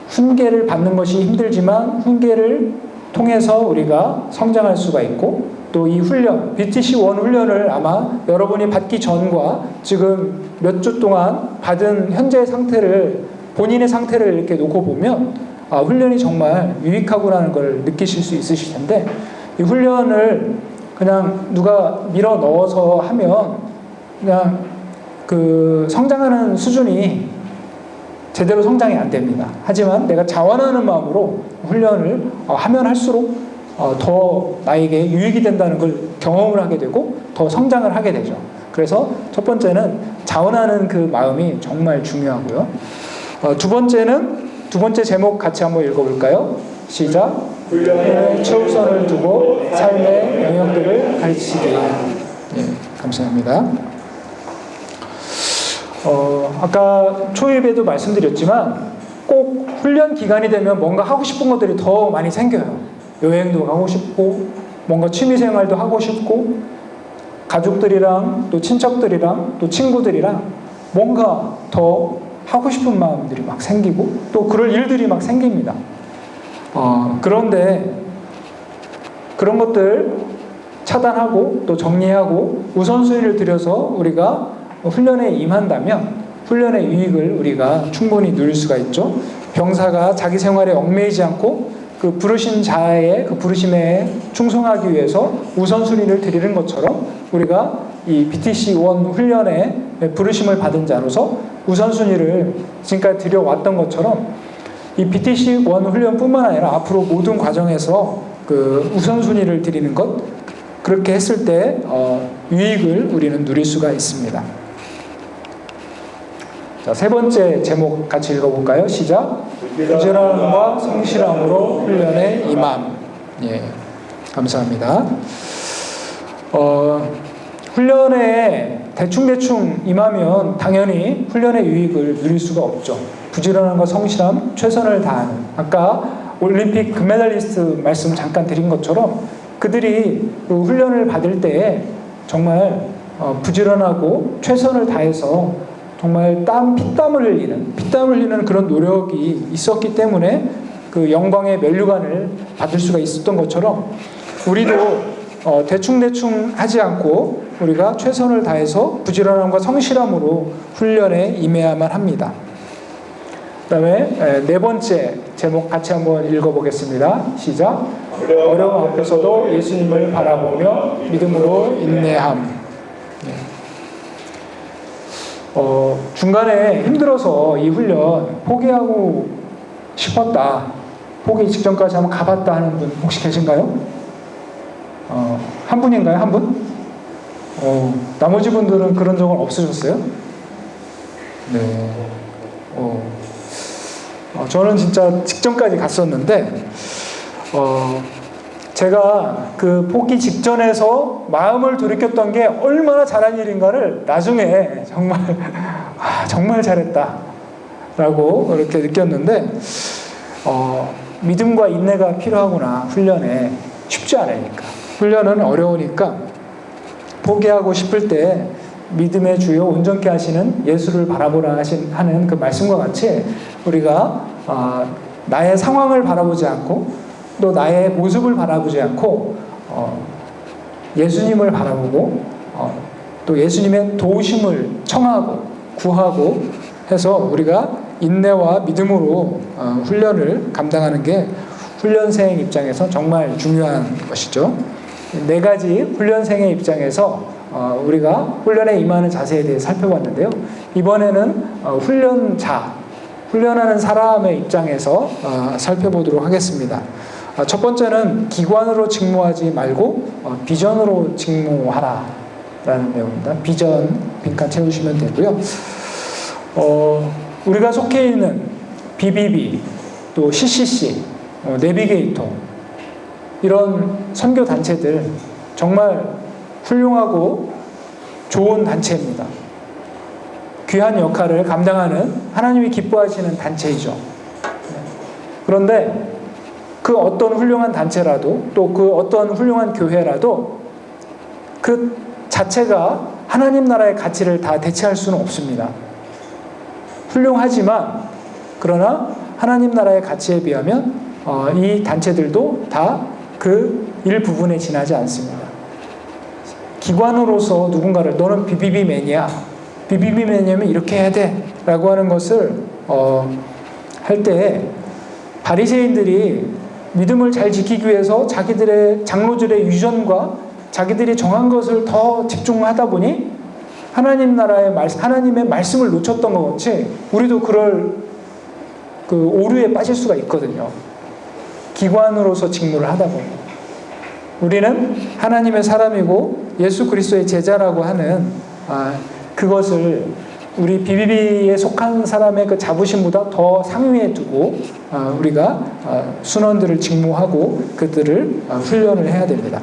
훈계를 받는 것이 힘들지만 훈계를 통해서 우리가 성장할 수가 있고 또 이 훈련, BTC1 훈련을 아마 여러분이 받기 전과 지금 몇 주 동안 받은 현재의 상태를 본인의 상태를 이렇게 놓고 보면 훈련이 정말 유익하구나는 걸 느끼실 수 있으실 텐데 이 훈련을 그냥 누가 밀어 넣어서 하면 그냥 그 성장하는 수준이 제대로 성장이 안 됩니다. 하지만 내가 자원하는 마음으로 훈련을 하면 할수록 더 나에게 유익이 된다는 걸 경험을 하게 되고 더 성장을 하게 되죠. 그래서 첫 번째는 자원하는 그 마음이 정말 중요하고요. 두 번째 제목 같이 한번 읽어볼까요? 시작. 훈련에 최우선을 두고 삶의 영역들을 가르치기. 예, 감사합니다. 아까 초입에도 말씀드렸지만 꼭 훈련 기간이 되면 뭔가 하고 싶은 것들이 더 많이 생겨요. 여행도 가고 싶고 뭔가 취미생활도 하고 싶고 가족들이랑 또 친척들이랑 또 친구들이랑 뭔가 더 하고 싶은 마음들이 막 생기고 또 그럴 일들이 막 생깁니다. 그런데 그런 것들 차단하고 또 정리하고 우선순위를 들여서 우리가 훈련에 임한다면 훈련의 유익을 우리가 충분히 누릴 수가 있죠. 병사가 자기 생활에 얽매이지 않고 그 부르신 자의 그 부르심에 충성하기 위해서 우선순위를 드리는 것처럼 우리가 이 BTC1 훈련에 부르심을 받은 자로서 우선순위를 지금까지 드려왔던 것처럼 이 BTC1 훈련뿐만 아니라 앞으로 모든 과정에서 그 우선순위를 드리는 것, 그렇게 했을 때 유익을 우리는 누릴 수가 있습니다. 자, 세 번째 제목 같이 읽어볼까요? 시작. 부지런함과 성실함으로 훈련에 임함. 예, 감사합니다. 훈련에 대충 임하면 당연히 훈련의 유익을 누릴 수가 없죠. 부지런함과 성실함, 최선을 다하는. 아까 올림픽 금메달리스트 말씀 잠깐 드린 것처럼 그들이 그 훈련을 받을 때에 정말 부지런하고 최선을 다해서 정말 피땀을 흘리는 그런 노력이 있었기 때문에 그 영광의 면류관을 받을 수가 있었던 것처럼 우리도 대충 하지 않고 우리가 최선을 다해서 부지런함과 성실함으로 훈련에 임해야만 합니다. 그 다음에 네 번째 제목 같이 한번 읽어보겠습니다. 시작. 어려움 앞에서도 예수님을 바라보며 믿음으로 인내함. 중간에 힘들어서 이 훈련 포기하고 싶었다, 포기 직전까지 한번 가봤다 하는 분 혹시 계신가요? 한 분인가요? 한 분? 나머지 분들은 그런 적은 없으셨어요? 네. 저는 진짜 직전까지 갔었는데 제가 그 포기 직전에서 마음을 돌이켰던 게 얼마나 잘한 일인가를 나중에 정말 잘했다 라고 이렇게 느꼈는데 믿음과 인내가 필요하구나. 훈련에 쉽지 않으니까, 훈련은 어려우니까 포기하고 싶을 때 믿음의 주요 온전케 하시는 예수를 바라보라 하는 그 말씀과 같이 우리가 나의 상황을 바라보지 않고 또 나의 모습을 바라보지 않고 예수님을 바라보고 또 예수님의 도우심을 청하고 구하고 해서 우리가 인내와 믿음으로 훈련을 감당하는 게 훈련생 입장에서 정말 중요한 것이죠. 네 가지 훈련생의 입장에서 우리가 훈련에 임하는 자세에 대해 살펴봤는데요. 이번에는 훈련하는 사람의 입장에서 살펴보도록 하겠습니다. 첫 번째는 기관으로 직무하지 말고 비전으로 직무하라 라는 내용입니다. 비전 빈칸 채우시면 되고요. 우리가 속해 있는 BBB, 또 CCC, 내비게이터, 이런 선교 단체들 정말 훌륭하고 좋은 단체입니다. 귀한 역할을 감당하는 하나님이 기뻐하시는 단체이죠. 그런데 그 어떤 훌륭한 단체라도 또 그 어떤 훌륭한 교회라도 그 자체가 하나님 나라의 가치를 다 대체할 수는 없습니다. 훌륭하지만 그러나 하나님 나라의 가치에 비하면 이 단체들도 다 그 일부분에 지나지 않습니다. 기관으로서 누군가를 너는 BBB맨이야, BBB맨이면 이렇게 해야 돼 라고 하는 것을 할 때 바리새인들이 믿음을 잘 지키기 위해서 자기들의 장로들의 유전과 자기들이 정한 것을 더 집중하다 보니 하나님의 말씀을 놓쳤던 것 같이 우리도 그럴 그 오류에 빠질 수가 있거든요. 기관으로서 직무를 하다 보니 우리는 하나님의 사람이고 예수 그리스도의 제자라고 하는 그것을 우리 BBB에 속한 사람의 그 자부심보다 더 상위에 두고 우리가 순원들을 직무하고 그들을 훈련을 해야 됩니다.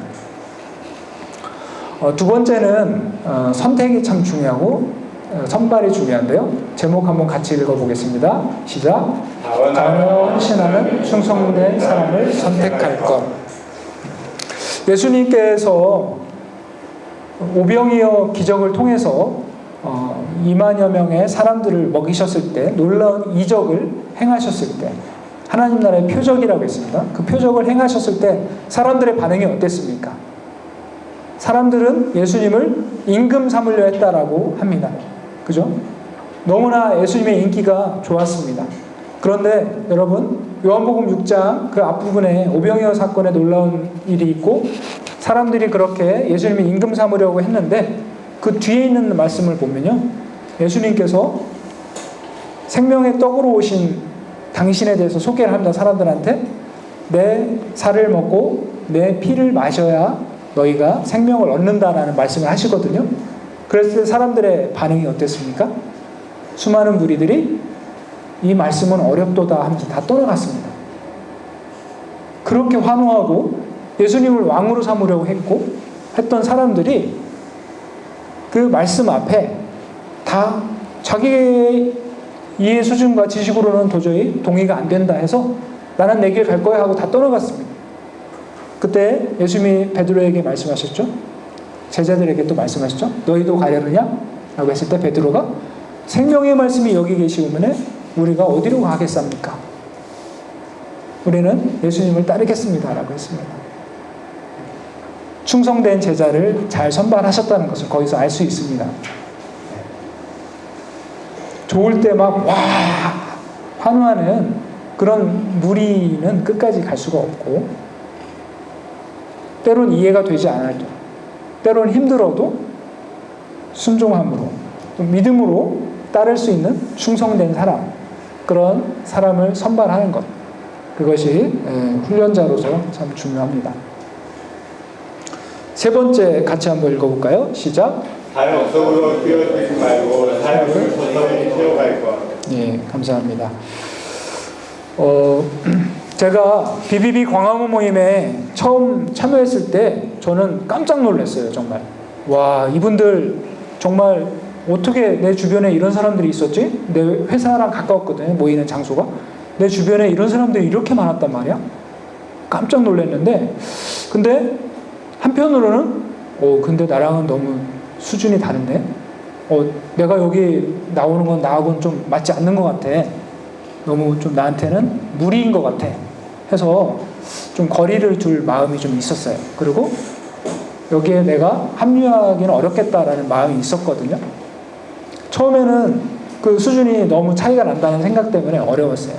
두 번째는 선택이 참 중요하고 선발이 중요한데요. 제목 한번 같이 읽어보겠습니다. 시작. 자원하여 헌신하는 충성된 사람을 선택할 것. 예수님께서 오병이어 기적을 통해서 2만여 명의 사람들을 먹이셨을 때, 놀라운 이적을 행하셨을 때, 하나님 나라의 표적이라고 했습니다. 그 표적을 행하셨을 때 사람들의 반응이 어땠습니까? 사람들은 예수님을 임금 삼으려 했다라고 합니다. 그죠? 너무나 예수님의 인기가 좋았습니다. 그런데 여러분, 요한복음 6장 그 앞부분에 오병이어 사건에 놀라운 일이 있고 사람들이 그렇게 예수님을 임금 삼으려고 했는데 그 뒤에 있는 말씀을 보면요, 예수님께서 생명의 떡으로 오신 당신에 대해서 소개를 합니다. 사람들한테 내 살을 먹고 내 피를 마셔야 너희가 생명을 얻는다라는 말씀을 하시거든요. 그랬을 때 사람들의 반응이 어땠습니까? 수많은 무리들이 이 말씀은 어렵도다 하면서 다 떠나갔습니다. 그렇게 환호하고 예수님을 왕으로 삼으려고 했던 사람들이 그 말씀 앞에 다 자기의 이해 수준과 지식으로는 도저히 동의가 안 된다 해서 나는 내 길 갈 거야 하고 다 떠나갔습니다. 그때 예수님이 베드로에게 말씀하셨죠. 제자들에게 또 말씀하셨죠. 너희도 가려느냐? 라고 했을 때 베드로가 생명의 말씀이 여기 계시오면은 우리가 어디로 가겠습니까? 우리는 예수님을 따르겠습니다. 라고 했습니다. 충성된 제자를 잘 선발하셨다는 것을 거기서 알 수 있습니다. 좋을 때 막 와 환호하는 그런 무리는 끝까지 갈 수가 없고 때론 이해가 되지 않아도 때론 힘들어도 순종함으로 또 믿음으로 따를 수 있는 충성된 사람 그런 사람을 선발하는 것 그것이 훈련자로서 참 중요합니다. 세 번째 같이 한번 읽어볼까요? 시작. 사역 속으로 뛰어들지 말고 사역을 서서히 뛰어갈 것. 예, 감사합니다. 제가 BBB 광화문 모임에 처음 참여했을 때 저는 깜짝 놀랐어요. 정말 와 이분들 정말 어떻게 내 주변에 이런 사람들이 있었지? 내 회사랑 가까웠거든요. 모이는 장소가 내 주변에 이런 사람들이 이렇게 많았단 말이야. 깜짝 놀랐는데 근데 한편으로는 근데 나랑은 너무 수준이 다른데 내가 여기 나오는 건 나하고는 좀 맞지 않는 것 같아. 너무 좀 나한테는 무리인 것 같아 해서 좀 거리를 둘 마음이 좀 있었어요. 그리고 여기에 내가 합류하기는 어렵겠다라는 마음이 있었거든요. 처음에는 그 수준이 너무 차이가 난다는 생각 때문에 어려웠어요.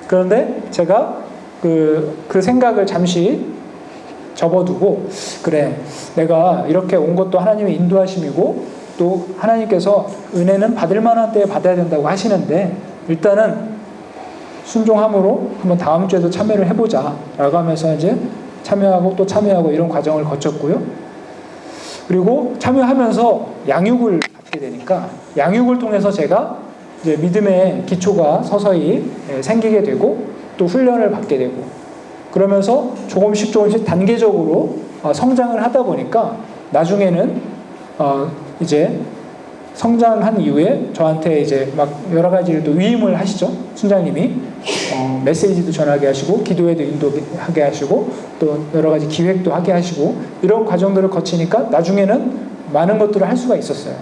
그런데 제가 그 생각을 잠시 접어두고 그래 내가 이렇게 온 것도 하나님의 인도하심이고 또 하나님께서 은혜는 받을 만한 때에 받아야 된다고 하시는데 일단은 순종함으로 한번 다음 주에도 참여를 해보자 라고 하면서 이제 참여하고 또 참여하고 이런 과정을 거쳤고요. 그리고 참여하면서 양육을 받게 되니까 양육을 통해서 제가 이제 믿음의 기초가 서서히 생기게 되고 또 훈련을 받게 되고 그러면서 조금씩 단계적으로 성장을 하다 보니까 나중에는 이제 성장한 이후에 저한테 이제 막 여러 가지를 또 위임을 하시죠. 순장님이 메시지도 전하게 하시고 기도회도 인도하게 하시고 또 여러 가지 기획도 하게 하시고 이런 과정들을 거치니까 나중에는 많은 것들을 할 수가 있었어요.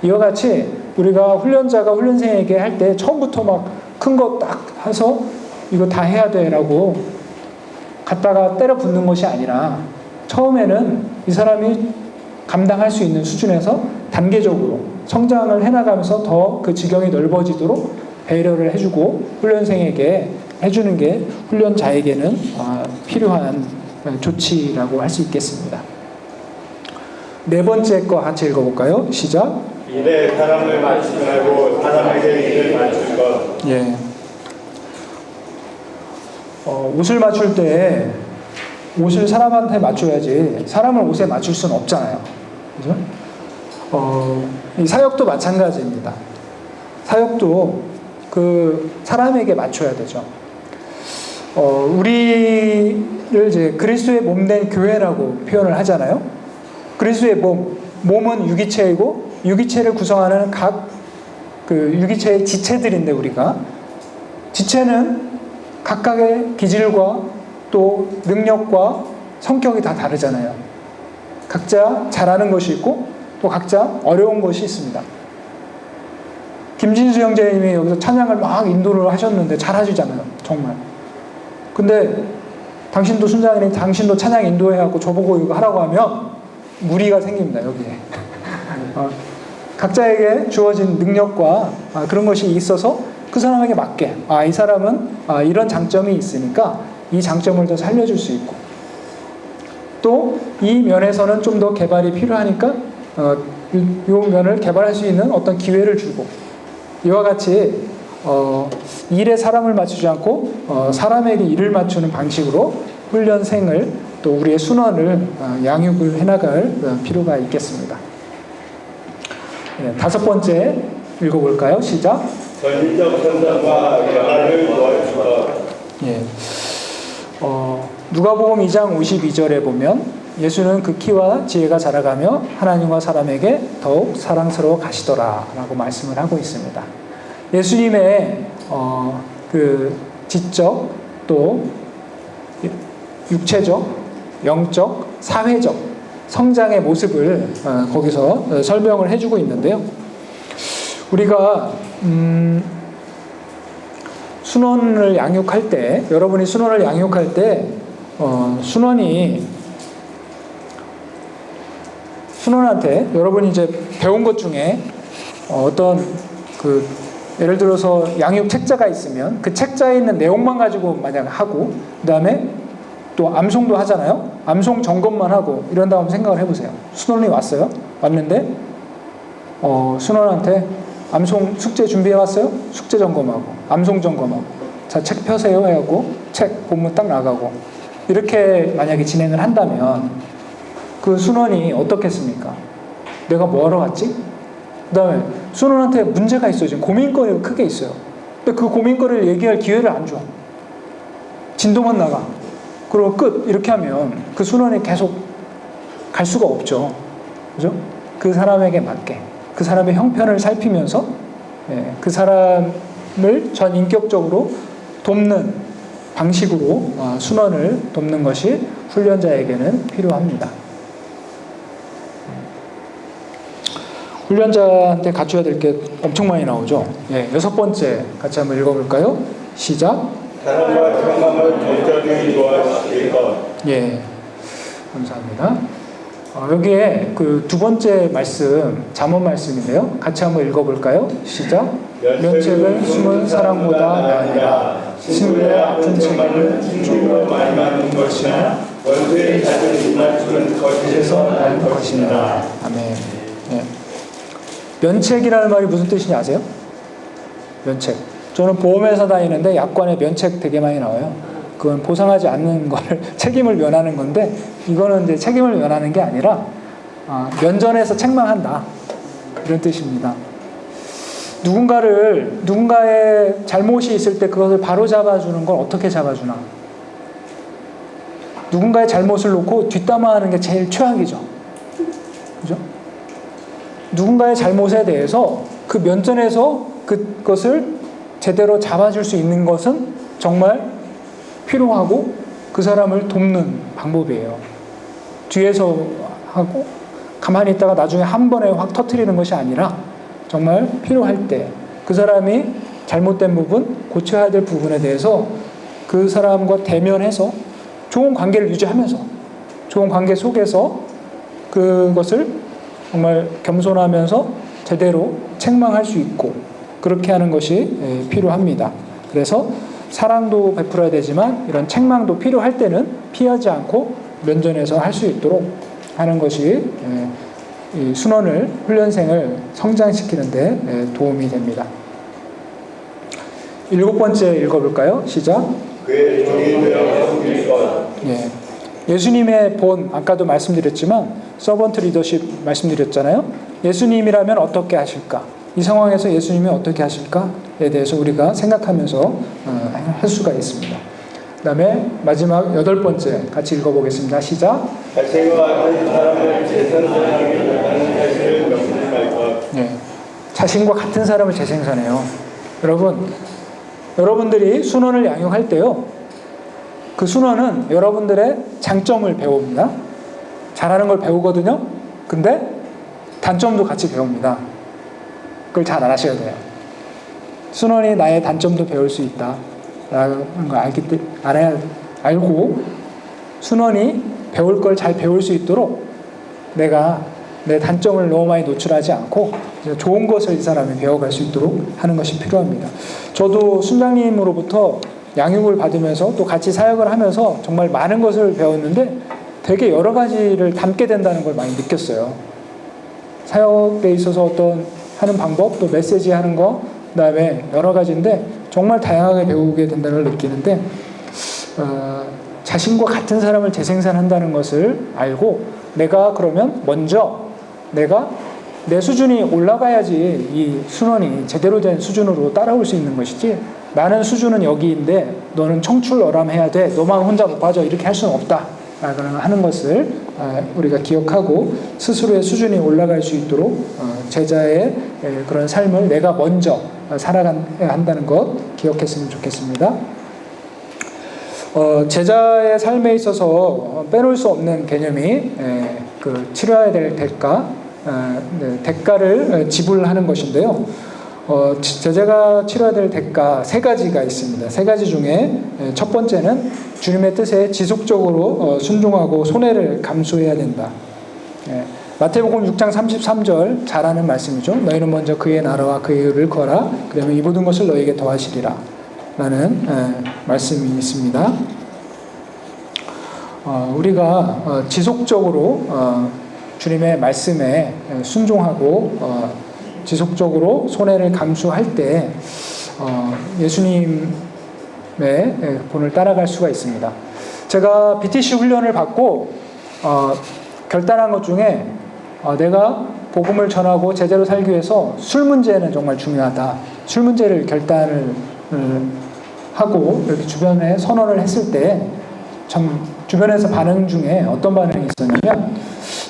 이와 같이 우리가 훈련자가 훈련생에게 할 때 처음부터 막 큰 거 딱 해서 이거 다 해야 돼라고 갖다가 때려 붙는 것이 아니라 처음에는 이 사람이 감당할 수 있는 수준에서 단계적으로 성장을 해나가면서 더 그 지경이 넓어지도록 배려를 해주고 훈련생에게 해주는 게 훈련자에게는 필요한 조치라고 할 수 있겠습니다. 네 번째 거 같이 읽어볼까요? 시작. 일에 사람을 맞추지 말고 사람에게 일을 맞출 것. 예. 옷을 맞출 때 옷을 사람한테 맞춰야지 사람을 옷에 맞출 수는 없잖아요. 그죠? 이 사역도 마찬가지입니다. 사역도 그 사람에게 맞춰야 되죠. 우리를 이제 그리스도의 몸된 교회라고 표현을 하잖아요. 그리스도의 몸은 유기체이고 유기체를 구성하는 각 그 유기체의 지체들인데 우리가 지체는 각각의 기질과 또 능력과 성격이 다 다르잖아요. 각자 잘하는 것이 있고 또 각자 어려운 것이 있습니다. 김진수 형제님이 여기서 찬양을 막 인도를 하셨는데 잘하시잖아요. 정말. 근데 당신도 순장님 당신도 찬양 인도해야 하고 저보고 이거 하라고 하면 무리가 생깁니다. 여기에. 각자에게 주어진 능력과 그런 것이 있어서 그 사람에게 맞게 이 사람은 이런 장점이 있으니까 이 장점을 더 살려줄 수 있고 또 이 면에서는 좀 더 개발이 필요하니까 이 면을 개발할 수 있는 어떤 기회를 주고 이와 같이 일에 사람을 맞추지 않고 사람에게 일을 맞추는 방식으로 훈련생을 또 우리의 순원을 양육을 해나갈 필요가 있겠습니다. 네, 다섯 번째 읽어볼까요? 시작. 전인적 선상과 영화를 도와주어. 예. 누가복음 2장 52절에 보면 예수는 그 키와 지혜가 자라가며 하나님과 사람에게 더욱 사랑스러워 가시더라라고 말씀을 하고 있습니다. 예수님의 그 지적 또 육체적, 영적, 사회적 성장의 모습을 거기서 설명을 해주고 있는데요. 우리가 순원을 양육할 때, 여러분이 순원을 양육할 때 순원한테 여러분이 이제 배운 것 중에 어떤 그 예를 들어서 양육 책자가 있으면 그 책자에 있는 내용만 가지고 만약 하고 그 다음에 또 암송도 하잖아요. 암송 점검만 하고 이런 다음 생각을 해보세요. 순원이 왔어요. 왔는데 순원한테 암송 숙제 준비해 왔어요? 숙제 점검하고 암송 점검하고 자, 책 펴세요 해갖고 책 본문 딱 나가고 이렇게 만약에 진행을 한다면 그 순원이 어떻겠습니까? 내가 뭐하러 왔지? 그 다음에 순원한테 문제가 있어요. 지금 고민거리가 크게 있어요. 근데 그 고민거리를 얘기할 기회를 안 줘. 진도만 나가. 그리고 끝. 이렇게 하면 그 순원이 계속 갈 수가 없죠. 그죠? 그 사람에게 맞게. 그 사람의 형편을 살피면서 그 사람을 전 인격적으로 돕는 방식으로 순원을 돕는 것이 훈련자에게는 필요합니다. 훈련자한테 갖춰야 될 게 엄청 많이 나오죠. 여섯 번째 같이 한번 읽어볼까요? 시작. 사랑과 평강을 동정히 도와주실 것. 예, 감사합니다. 여기에 그 두 번째 말씀, 잠언 말씀인데요. 같이 한번 읽어볼까요? 시작. 면책을 숨은 사랑보다 나으니라. 친구의 아픈 책임을 죽음을 많이 받는 것이나 원수의 잦은 입맞춤은 거짓에서 난 것이니라. 아멘. 예. 면책이라는 말이 무슨 뜻인지 아세요? 면책. 저는 보험회사 다니는데 약관에 면책 되게 많이 나와요. 그건 보상하지 않는 걸 책임을 면하는 건데 이거는 이제 책임을 면하는 게 아니라 면전에서 책망한다 이런 뜻입니다. 누군가의 잘못이 있을 때 그것을 바로 잡아주는 걸 어떻게 잡아주나? 누군가의 잘못을 놓고 뒷담화하는 게 제일 최악이죠. 그죠? 누군가의 잘못에 대해서 그 면전에서 그것을 제대로 잡아줄 수 있는 것은 정말 필요하고 그 사람을 돕는 방법이에요. 뒤에서 하고 가만히 있다가 나중에 한 번에 확 터뜨리는 것이 아니라 정말 필요할 때 그 사람이 잘못된 부분, 고쳐야 될 부분에 대해서 그 사람과 대면해서 좋은 관계를 유지하면서 좋은 관계 속에서 그것을 정말 겸손하면서 제대로 책망할 수 있고 그렇게 하는 것이 필요합니다. 그래서 사랑도 베풀어야 되지만 이런 책망도 필요할 때는 피하지 않고 면전에서 할 수 있도록 하는 것이 이 순원을 훈련생을 성장시키는 데 도움이 됩니다. 일곱 번째 읽어볼까요? 시작. 그의 종이 되어 섬길 것. 예수님의 본 아까도 말씀드렸지만 서번트 리더십 말씀드렸잖아요. 예수님이라면 어떻게 하실까? 이 상황에서 예수님이 어떻게 하실까에 대해서 우리가 생각하면서 할 수가 있습니다. 그 다음에 마지막 여덟 번째 같이 읽어보겠습니다. 시작. 자신과 같은 사람을 재생산하기 하는 사실을 명심할 것. 자신과 같은 사람을 재생산해요. 여러분들이 순원을 양육할 때요. 그 순원은 여러분들의 장점을 배웁니다. 잘하는 걸 배우거든요. 근데 단점도 같이 배웁니다. 그걸 잘 알아셔야 돼요. 순원이 나의 단점도 배울 수 있다. 라는 걸 알고 순원이 배울 걸 잘 배울 수 있도록 내가 내 단점을 너무 많이 노출하지 않고 좋은 것을 이 사람이 배워갈 수 있도록 하는 것이 필요합니다. 저도 순장님으로부터 양육을 받으면서 또 같이 사역을 하면서 정말 많은 것을 배웠는데 되게 여러 가지를 담게 된다는 걸 많이 느꼈어요. 사역에 있어서 어떤 하는 방법, 또 메시지 하는 거, 그 다음에 여러 가지인데 정말 다양하게 배우게 된다는 걸 느끼는데 자신과 같은 사람을 재생산한다는 것을 알고 내가 그러면 먼저 내가 내 수준이 올라가야지 이 순원이 제대로 된 수준으로 따라올 수 있는 것이지, 나는 수준은 여기인데 너는 청출어람해야 돼, 너만 혼자 못 빠져, 이렇게 할 수는 없다 하는 것을 우리가 기억하고 스스로의 수준이 올라갈 수 있도록 제자의 그런 삶을 내가 먼저 살아가야 한다는 것 기억했으면 좋겠습니다. 제자의 삶에 있어서 빼놓을 수 없는 개념이 그 치러야 될 대가, 대가를 지불하는 것인데요. 제자가 치러야 될 대가 세 가지가 있습니다. 세 가지 중에 첫 번째는 주님의 뜻에 지속적으로 순종하고 손해를 감수해야 된다. 마태복음 6장 33절 잘 아는 말씀이죠. 너희는 먼저 그의 나라와 그의 의를 구하라. 그러면 이 모든 것을 너희에게 더하시리라 라는 말씀이 있습니다. 우리가 지속적으로 주님의 말씀에 순종하고 지속적으로 손해를 감수할 때 예수님의 본을 따라갈 수가 있습니다. 제가 BTC 훈련을 받고 결단한 것 중에 내가 복음을 전하고 제대로 살기 위해서 술 문제는 정말 중요하다. 술 문제를 결단을 하고 이렇게 주변에 선언을 했을 때 참 주변에서 반응 중에 어떤 반응이 있었냐면,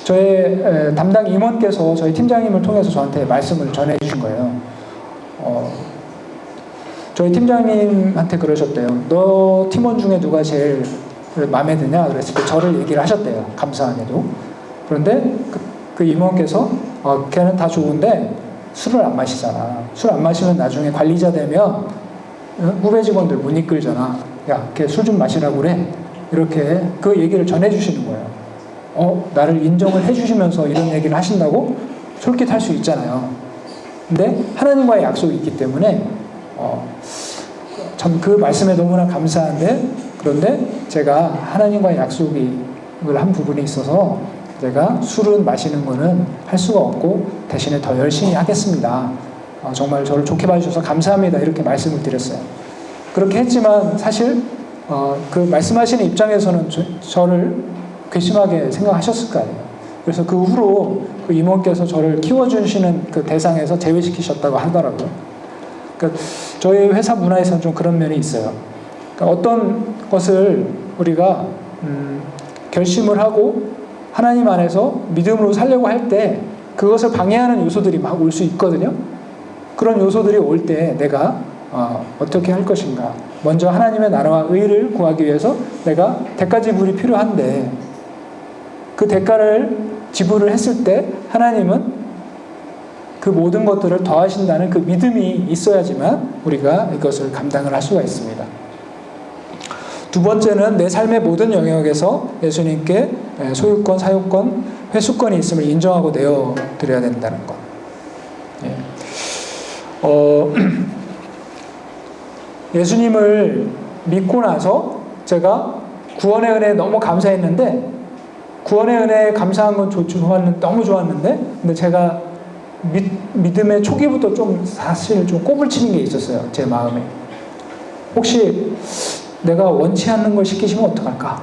저의 담당 임원께서 저희 팀장님을 통해서 저한테 말씀을 전해 주신 거예요. 저희 팀장님한테 그러셨대요. 너 팀원 중에 누가 제일 마음에 드냐? 그랬을 때 저를 얘기를 하셨대요. 감사하게도. 그런데 그 임원께서 걔는 다 좋은데 술을 안 마시잖아. 술 안 마시면 나중에 관리자 되면 후배 직원들 못 이끌잖아. 야, 걔 술 좀 마시라고 그래. 이렇게 그 얘기를 전해 주시는 거예요. 나를 인정을 해주시면서 이런 얘기를 하신다고 솔깃할 수 있잖아요. 근데 하나님과의 약속이 있기 때문에 전 그 말씀에 너무나 감사한데, 그런데 제가 하나님과의 약속을 한 부분이 있어서 내가 술은 마시는 거는 할 수가 없고 대신에 더 열심히 하겠습니다. 정말 저를 좋게 봐주셔서 감사합니다. 이렇게 말씀을 드렸어요. 그렇게 했지만 사실 그 말씀하시는 입장에서는 저를 괘씸하게 생각하셨을 거 아니에요. 그래서 그 후로 그 임원께서 저를 키워주시는 그 대상에서 제외시키셨다고 하더라고요. 그러니까 저희 회사 문화에서는 좀 그런 면이 있어요. 그러니까 어떤 것을 우리가 결심을 하고 하나님 안에서 믿음으로 살려고 할 때 그것을 방해하는 요소들이 막 올 수 있거든요. 그런 요소들이 올 때 내가 어떻게 할 것인가. 먼저 하나님의 나라와 의를 구하기 위해서 내가 대가 지불이 필요한데, 그 대가를 지불을 했을 때 하나님은 그 모든 것들을 더하신다는 그 믿음이 있어야지만 우리가 이것을 감당을 할 수가 있습니다. 두 번째는 내 삶의 모든 영역에서 예수님께 소유권, 사유권, 회수권이 있음을 인정하고 내어드려야 된다는 것. 예수님을 믿고 나서 제가 구원의 은혜에 너무 감사했는데, 구원의 은혜에 감사한 건 너무 좋았는데, 근데 제가 믿음의 초기부터 사실 좀 꼽을 치는 게 있었어요. 제 마음에. 혹시 내가 원치 않는 걸 시키시면 어떡할까?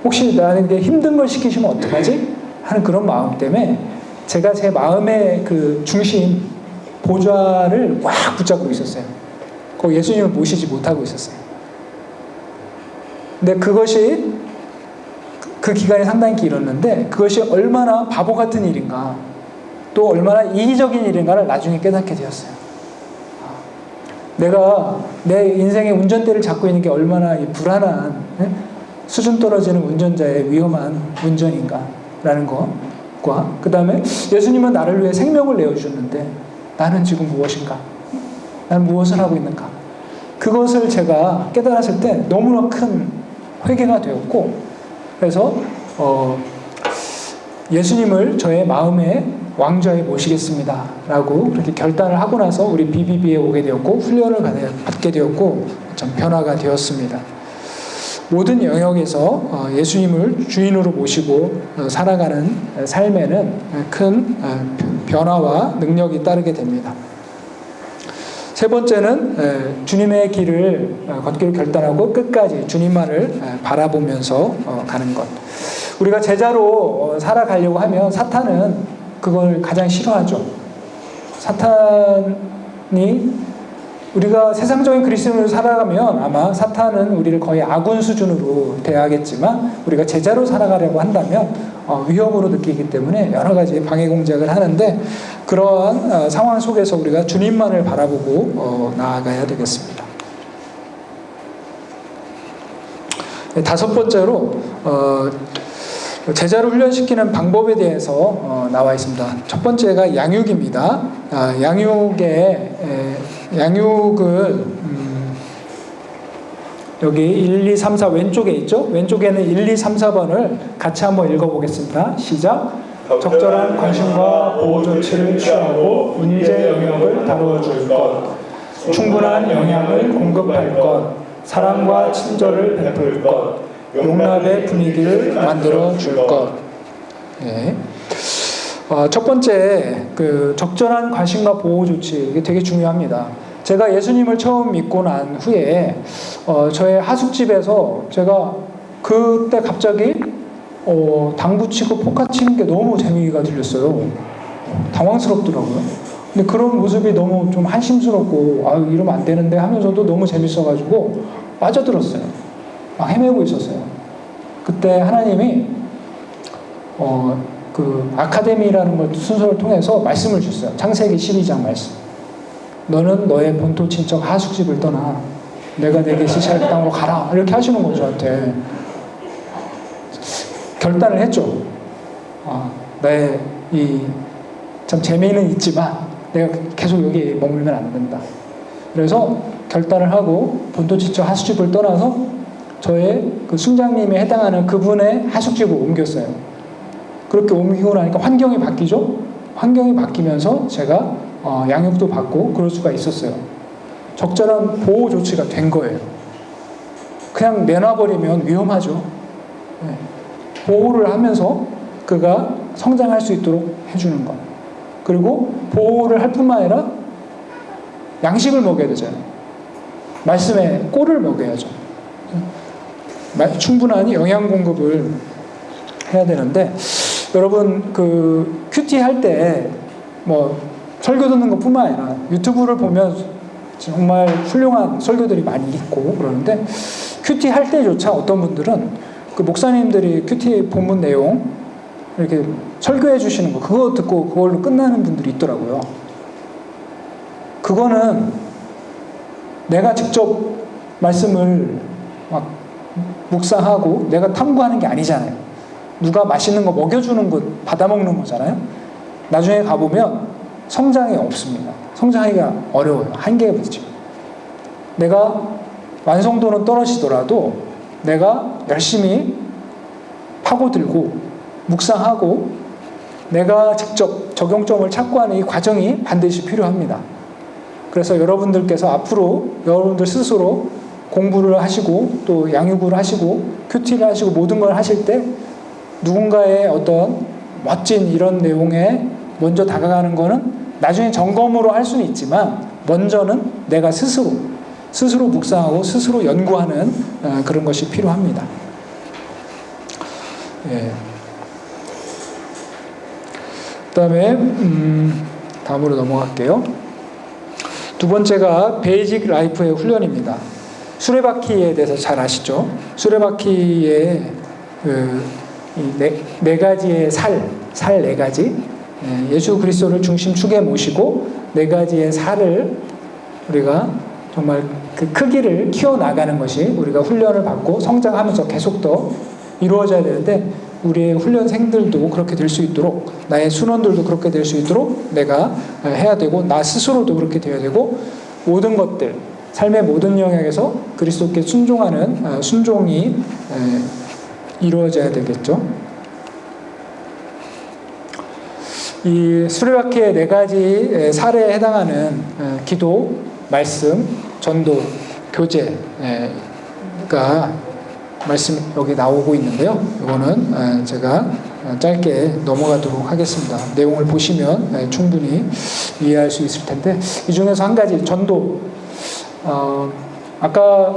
혹시 나에게 힘든 걸 시키시면 어떡하지? 하는 그런 마음 때문에 제가 제 마음의 그 중심, 보좌를 꽉 붙잡고 있었어요. 거기 예수님을 모시지 못하고 있었어요. 근데 그것이 그 기간이 상당히 길었는데, 그것이 얼마나 바보 같은 일인가, 또 얼마나 이기적인 일인가를 나중에 깨닫게 되었어요. 내가 내 인생의 운전대를 잡고 있는 게 얼마나 이 불안한, 수준 떨어지는 운전자의 위험한 운전인가라는 것과, 그 다음에 예수님은 나를 위해 생명을 내어주셨는데 나는 지금 무엇인가? 나는 무엇을 하고 있는가? 그것을 제가 깨달았을 때 너무나 큰 회개가 되었고, 그래서 예수님을 저의 마음의 왕좌에 모시겠습니다 라고 그렇게 결단을 하고 나서 우리 BBB에 오게 되었고, 훈련을 받게 되었고, 참 변화가 되었습니다. 모든 영역에서 예수님을 주인으로 모시고 살아가는 삶에는 큰 변화와 능력이 따르게 됩니다. 세 번째는 주님의 길을 걷기로 결단하고 끝까지 주님만을 바라보면서 가는 것. 우리가 제자로 살아가려고 하면 사탄은 그걸 가장 싫어하죠. 사탄이 우리가 세상적인 그리스도인으로 살아가면 아마 사탄은 우리를 거의 아군 수준으로 대하겠지만 우리가 제자로 살아가려고 한다면 위협으로 느끼기 때문에 여러 가지 방해 공작을 하는데 그러한 상황 속에서 우리가 주님만을 바라보고 나아가야 되겠습니다. 다섯 번째로 제자를 훈련시키는 방법에 대해서 나와 있습니다. 첫 번째가 양육입니다. 양육을 여기 1, 2, 3, 4 왼쪽에 있죠? 왼쪽에는 1, 2, 3, 4번을 같이 한번 읽어보겠습니다. 시작! 적절한 관심과 보호 조치를 취하고 인재 영역을 다루어 줄 것, 충분한 영양을 공급할 것, 사랑과 친절을 베풀 것, 용납의 분위기를 만들어 줄 것. 네. 첫 번째, 적절한 관심과 보호 조치, 이게 되게 중요합니다. 제가 예수님을 처음 믿고 난 후에, 저의 하숙집에서 제가 그때 갑자기, 당구 치고 포카 치는 게 너무 재미가 들렸어요. 당황스럽더라고요. 근데 그런 모습이 너무 좀 한심스럽고, 이러면 안 되는데 하면서도 너무 재밌어가지고 빠져들었어요. 막 헤매고 있었어요. 그때 하나님이, 아카데미라는 걸 순서를 통해서 말씀을 주셨어요. 창세기 12장 말씀. 너는 너의 본토 친척 하숙집을 떠나 내가 내게 지시할 땅으로 가라. 이렇게 하시는 거죠, 저한테. 결단을 했죠. 나의 참 재미는 있지만 내가 계속 여기 머물면 안 된다. 그래서 결단을 하고 본토 친척 하숙집을 떠나서 저의 그 순장님에 해당하는 그분의 하숙집으로 옮겼어요. 그렇게 옮기고 나니까 환경이 바뀌죠? 환경이 바뀌면서 제가 양육도 받고 그럴 수가 있었어요. 적절한 보호 조치가 된 거예요. 그냥 내놔버리면 위험하죠. 네. 보호를 하면서 그가 성장할 수 있도록 해주는 것. 그리고 보호를 할 뿐만 아니라 양식을 먹여야 되잖아요. 말씀에 꼴을 먹여야죠. 충분한 영양 공급을 해야 되는데 여러분 큐티 할 때 설교 듣는 것뿐만 아니라 유튜브를 보면 정말 훌륭한 설교들이 많이 있고 그러는데 큐티 할 때조차 어떤 분들은 목사님들이 큐티 본문 내용 이렇게 설교해 주시는 거 그거 듣고 그걸로 끝나는 분들이 있더라고요. 그거는 내가 직접 말씀을 막 묵상하고 내가 탐구하는 게 아니잖아요. 누가 맛있는 거 먹여주는 거 받아먹는 거잖아요. 나중에 가보면 성장이 없습니다. 성장하기가 어려워요. 한계에 부딪혀요. 내가 완성도는 떨어지더라도 내가 열심히 파고들고 묵상하고 내가 직접 적용점을 찾고 하는 이 과정이 반드시 필요합니다. 그래서 여러분들께서 앞으로 여러분들 스스로 공부를 하시고 또 양육을 하시고 큐티를 하시고 모든 걸 하실 때 누군가의 어떤 멋진 이런 내용에 먼저 다가가는 거는 나중에 점검으로 할 수는 있지만 먼저는 내가 스스로 묵상하고 스스로 연구하는 그런 것이 필요합니다. 예. 그다음에 다음으로 넘어갈게요. 두 번째가 베이직 라이프의 훈련입니다. 수레바퀴에 대해서 잘 아시죠? 수레바퀴의 네 가지의 살 네 가지. 예수 그리스도를 중심축에 모시고 네 가지의 살을 우리가 정말 그 크기를 키워나가는 것이 우리가 훈련을 받고 성장하면서 계속 더 이루어져야 되는데 우리의 훈련생들도 그렇게 될 수 있도록 나의 순원들도 그렇게 될 수 있도록 내가 해야 되고 나 스스로도 그렇게 되어야 되고 모든 것들 삶의 모든 영역에서 그리스도께 순종하는 순종이 이루어져야 되겠죠. 이 수레바퀴의 네 가지 살에 해당하는 기도, 말씀, 전도, 교제가 말씀 여기 나오고 있는데요. 이거는 제가 짧게 넘어가도록 하겠습니다. 내용을 보시면 충분히 이해할 수 있을 텐데, 이 중에서 한 가지 전도. 아까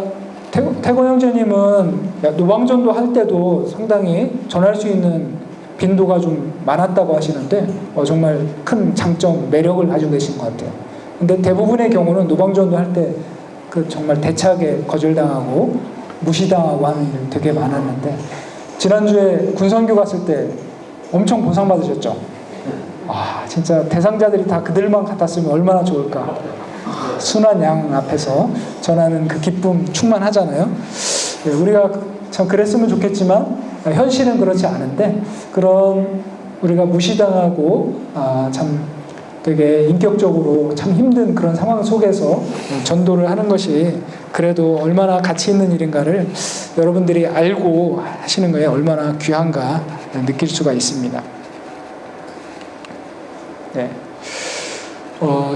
태권 형제님은 노방전도 할 때도 상당히 전할 수 있는 빈도가 좀 많았다고 하시는데 정말 큰 장점, 매력을 가지고 계신 것 같아요. 근데 대부분의 경우는 노방전도 할 때 그 정말 대차게 거절당하고 무시당하고 하는 일 되게 많았는데, 지난주에 군선교 갔을 때 엄청 보상받으셨죠? 진짜 대상자들이 다 그들만 같았으면 얼마나 좋을까. 순한 양 앞에서 전하는 그 기쁨 충만하잖아요. 우리가 참 그랬으면 좋겠지만 현실은 그렇지 않은데, 그런 우리가 무시당하고 참 되게 인격적으로 참 힘든 그런 상황 속에서 전도를 하는 것이 그래도 얼마나 가치 있는 일인가를 여러분들이 알고 하시는 거에 얼마나 귀한가 느낄 수가 있습니다. 네.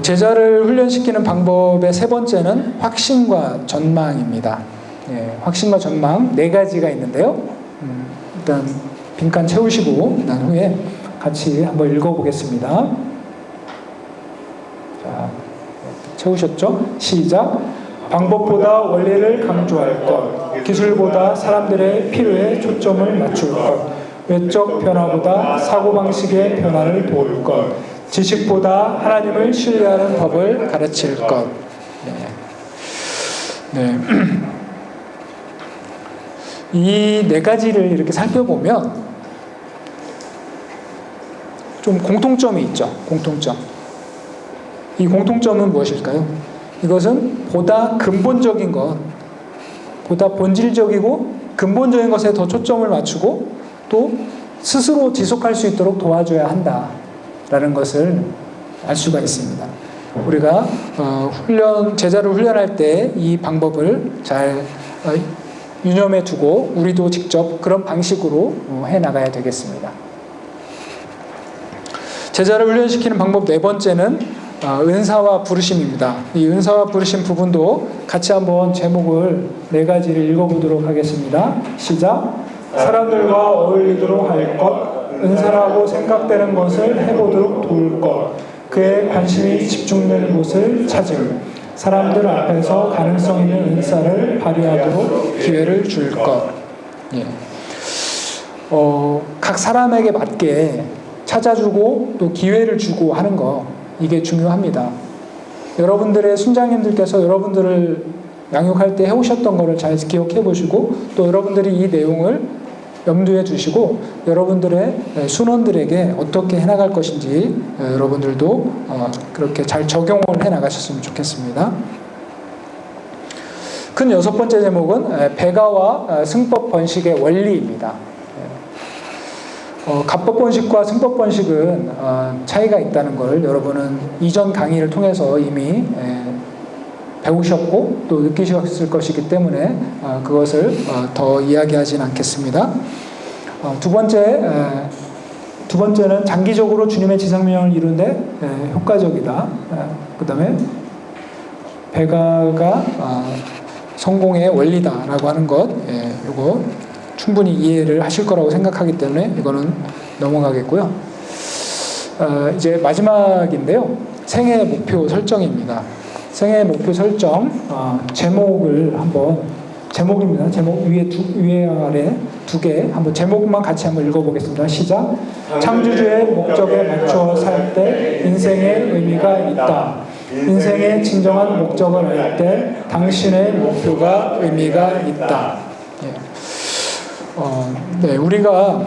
제자를 훈련시키는 방법의 세 번째는 확신과 전망입니다. 네, 확신과 전망 4가지가 있는데요. 일단 빈칸 채우시고 난 후에 같이 한번 읽어보겠습니다. 자, 채우셨죠? 시작. 방법보다 원리를 강조할 것, 기술보다 사람들의 필요에 초점을 맞출 것, 외적 변화보다 사고방식의 변화를 도울 것, 지식보다 하나님을 신뢰하는 법을 가르칠 것. 네. 이 4가지를 이렇게 살펴보면 좀 공통점이 있죠. 공통점. 이 공통점은 무엇일까요? 이것은 보다 근본적인 것, 보다 본질적이고 근본적인 것에 더 초점을 맞추고 또 스스로 지속할 수 있도록 도와줘야 한다라는 것을 알 수가 있습니다. 우리가 제자를 훈련할 때 이 방법을 잘 유념해 두고 우리도 직접 그런 방식으로 해 나가야 되겠습니다. 제자를 훈련시키는 방법 4번째는 은사와 부르심입니다. 이 은사와 부르심 부분도 같이 한번 제목을 4가지를 읽어보도록 하겠습니다. 시작. 사람들과 어울리도록 할 것, 은사라고 생각되는 것을 해보도록 도울 것, 그의 관심이 집중되는 곳을 찾음, 사람들 앞에서 가능성 있는 은사를 발휘하도록 기회를 줄 것. 예. 각 사람에게 맞게 찾아주고 또 기회를 주고 하는 거, 이게 중요합니다. 여러분들의 순장님들께서 여러분들을 양육할 때 해오셨던 거를 잘 기억해 보시고 또 여러분들이 이 내용을 염두에 두시고 여러분들의 순원들에게 어떻게 해나갈 것인지 여러분들도 그렇게 잘 적용을 해나가셨으면 좋겠습니다. 큰 6번째 제목은 배가와 승법 번식의 원리입니다. 갑법 번식과 승법 번식은 차이가 있다는 걸 여러분은 이전 강의를 통해서 이미 배우셨고 또 느끼셨을 것이기 때문에 그것을 더 이야기하지는 않겠습니다. 두 번째는 장기적으로 주님의 지상명을 이루는데 효과적이다. 그 다음에 배가가 성공의 원리다라고 하는 것, 이거 충분히 이해를 하실 거라고 생각하기 때문에 이거는 넘어가겠고요. 이제 마지막인데요. 생애 목표 설정입니다. 생애 목표 설정, 제목을 한번, 제목입니다. 제목 위에 아래 2개 한번 제목만 같이 한번 읽어보겠습니다. 시작. 창조주의 목적에 맞추어 살 때 인생의 의미가 있다. 인생의 진정한 목적을 알 때 당신의 목표가 의미가 있다. 네, 우리가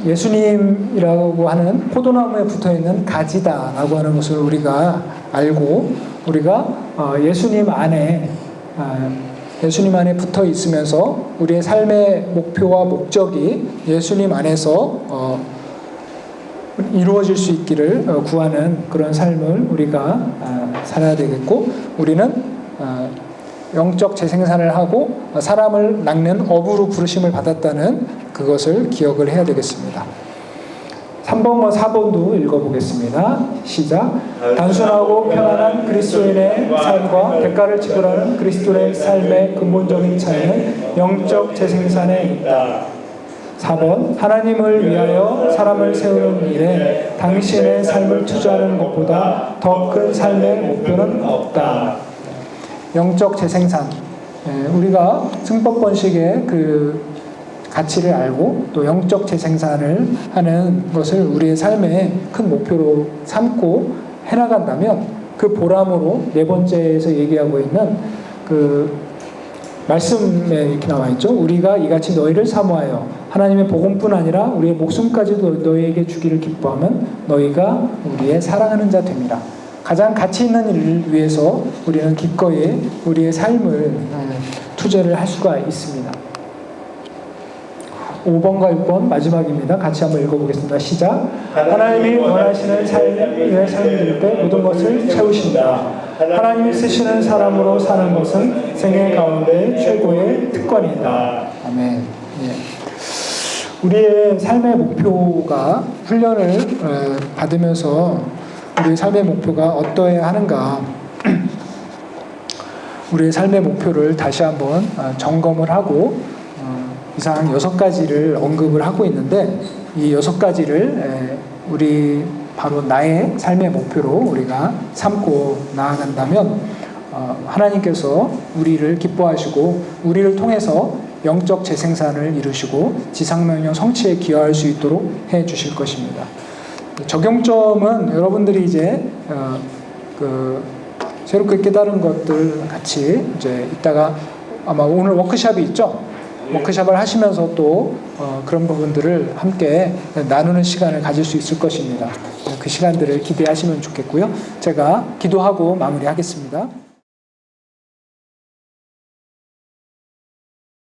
예수님이라고 하는 포도나무에 붙어있는 가지다라고 하는 것을 우리가 알고 우리가 예수님 안에 붙어 있으면서 우리의 삶의 목표와 목적이 예수님 안에서 이루어질 수 있기를 구하는 그런 삶을 우리가 살아야 되겠고, 우리는 영적 재생산을 하고 사람을 낚는 어부로 부르심을 받았다는 그것을 기억을 해야 되겠습니다. 3번과 4번도 읽어보겠습니다. 시작. 단순하고 편안한 그리스도인의 삶과 대가를 지불하는 그리스도인의 삶의 근본적인 차이는 영적 재생산에 있다. 4번. 하나님을 위하여 사람을 세우는 일에 당신의 삶을 투자하는 것보다 더 큰 삶의 목표는 없다. 영적 재생산. 우리가 승법 번식의 그 가치를 알고 또 영적 재생산을 하는 것을 우리의 삶의 큰 목표로 삼고 해나간다면 그 보람으로 네 번째에서 얘기하고 있는 그 말씀에 이렇게 나와 있죠. 우리가 이같이 너희를 사모하여 하나님의 복음뿐 아니라 우리의 목숨까지도 너희에게 주기를 기뻐하면 너희가 우리의 사랑하는 자 됨이라. 가장 가치 있는 일을 위해서 우리는 기꺼이 우리의 삶을 투자를 할 수가 있습니다. 5번과 6번 마지막입니다. 같이 한번 읽어보겠습니다. 시작. 하나님이 원하시는 삶의 삶일 때 모든 것을 채우신다. 하나님이 쓰시는 사람으로 사는 것은 생애 가운데 최고의 특권이다. 아멘. 예. 우리의 삶의 목표가 훈련을 받으면서 우리의 삶의 목표가 어떠해야 하는가? 우리의 삶의 목표를 다시 한번 점검을 하고 이상 6가지를 언급을 하고 있는데 이 6가지를 우리 바로 나의 삶의 목표로 우리가 삼고 나아간다면 하나님께서 우리를 기뻐하시고 우리를 통해서 영적 재생산을 이루시고 지상명령 성취에 기여할 수 있도록 해 주실 것입니다. 적용점은 여러분들이 이제 새롭게 깨달은 것들 같이 이제 이따가 아마 오늘 워크숍이 있죠. 워크숍을 하시면서 또 그런 부분들을 함께 나누는 시간을 가질 수 있을 것입니다. 그 시간들을 기대하시면 좋겠고요. 제가 기도하고 마무리하겠습니다.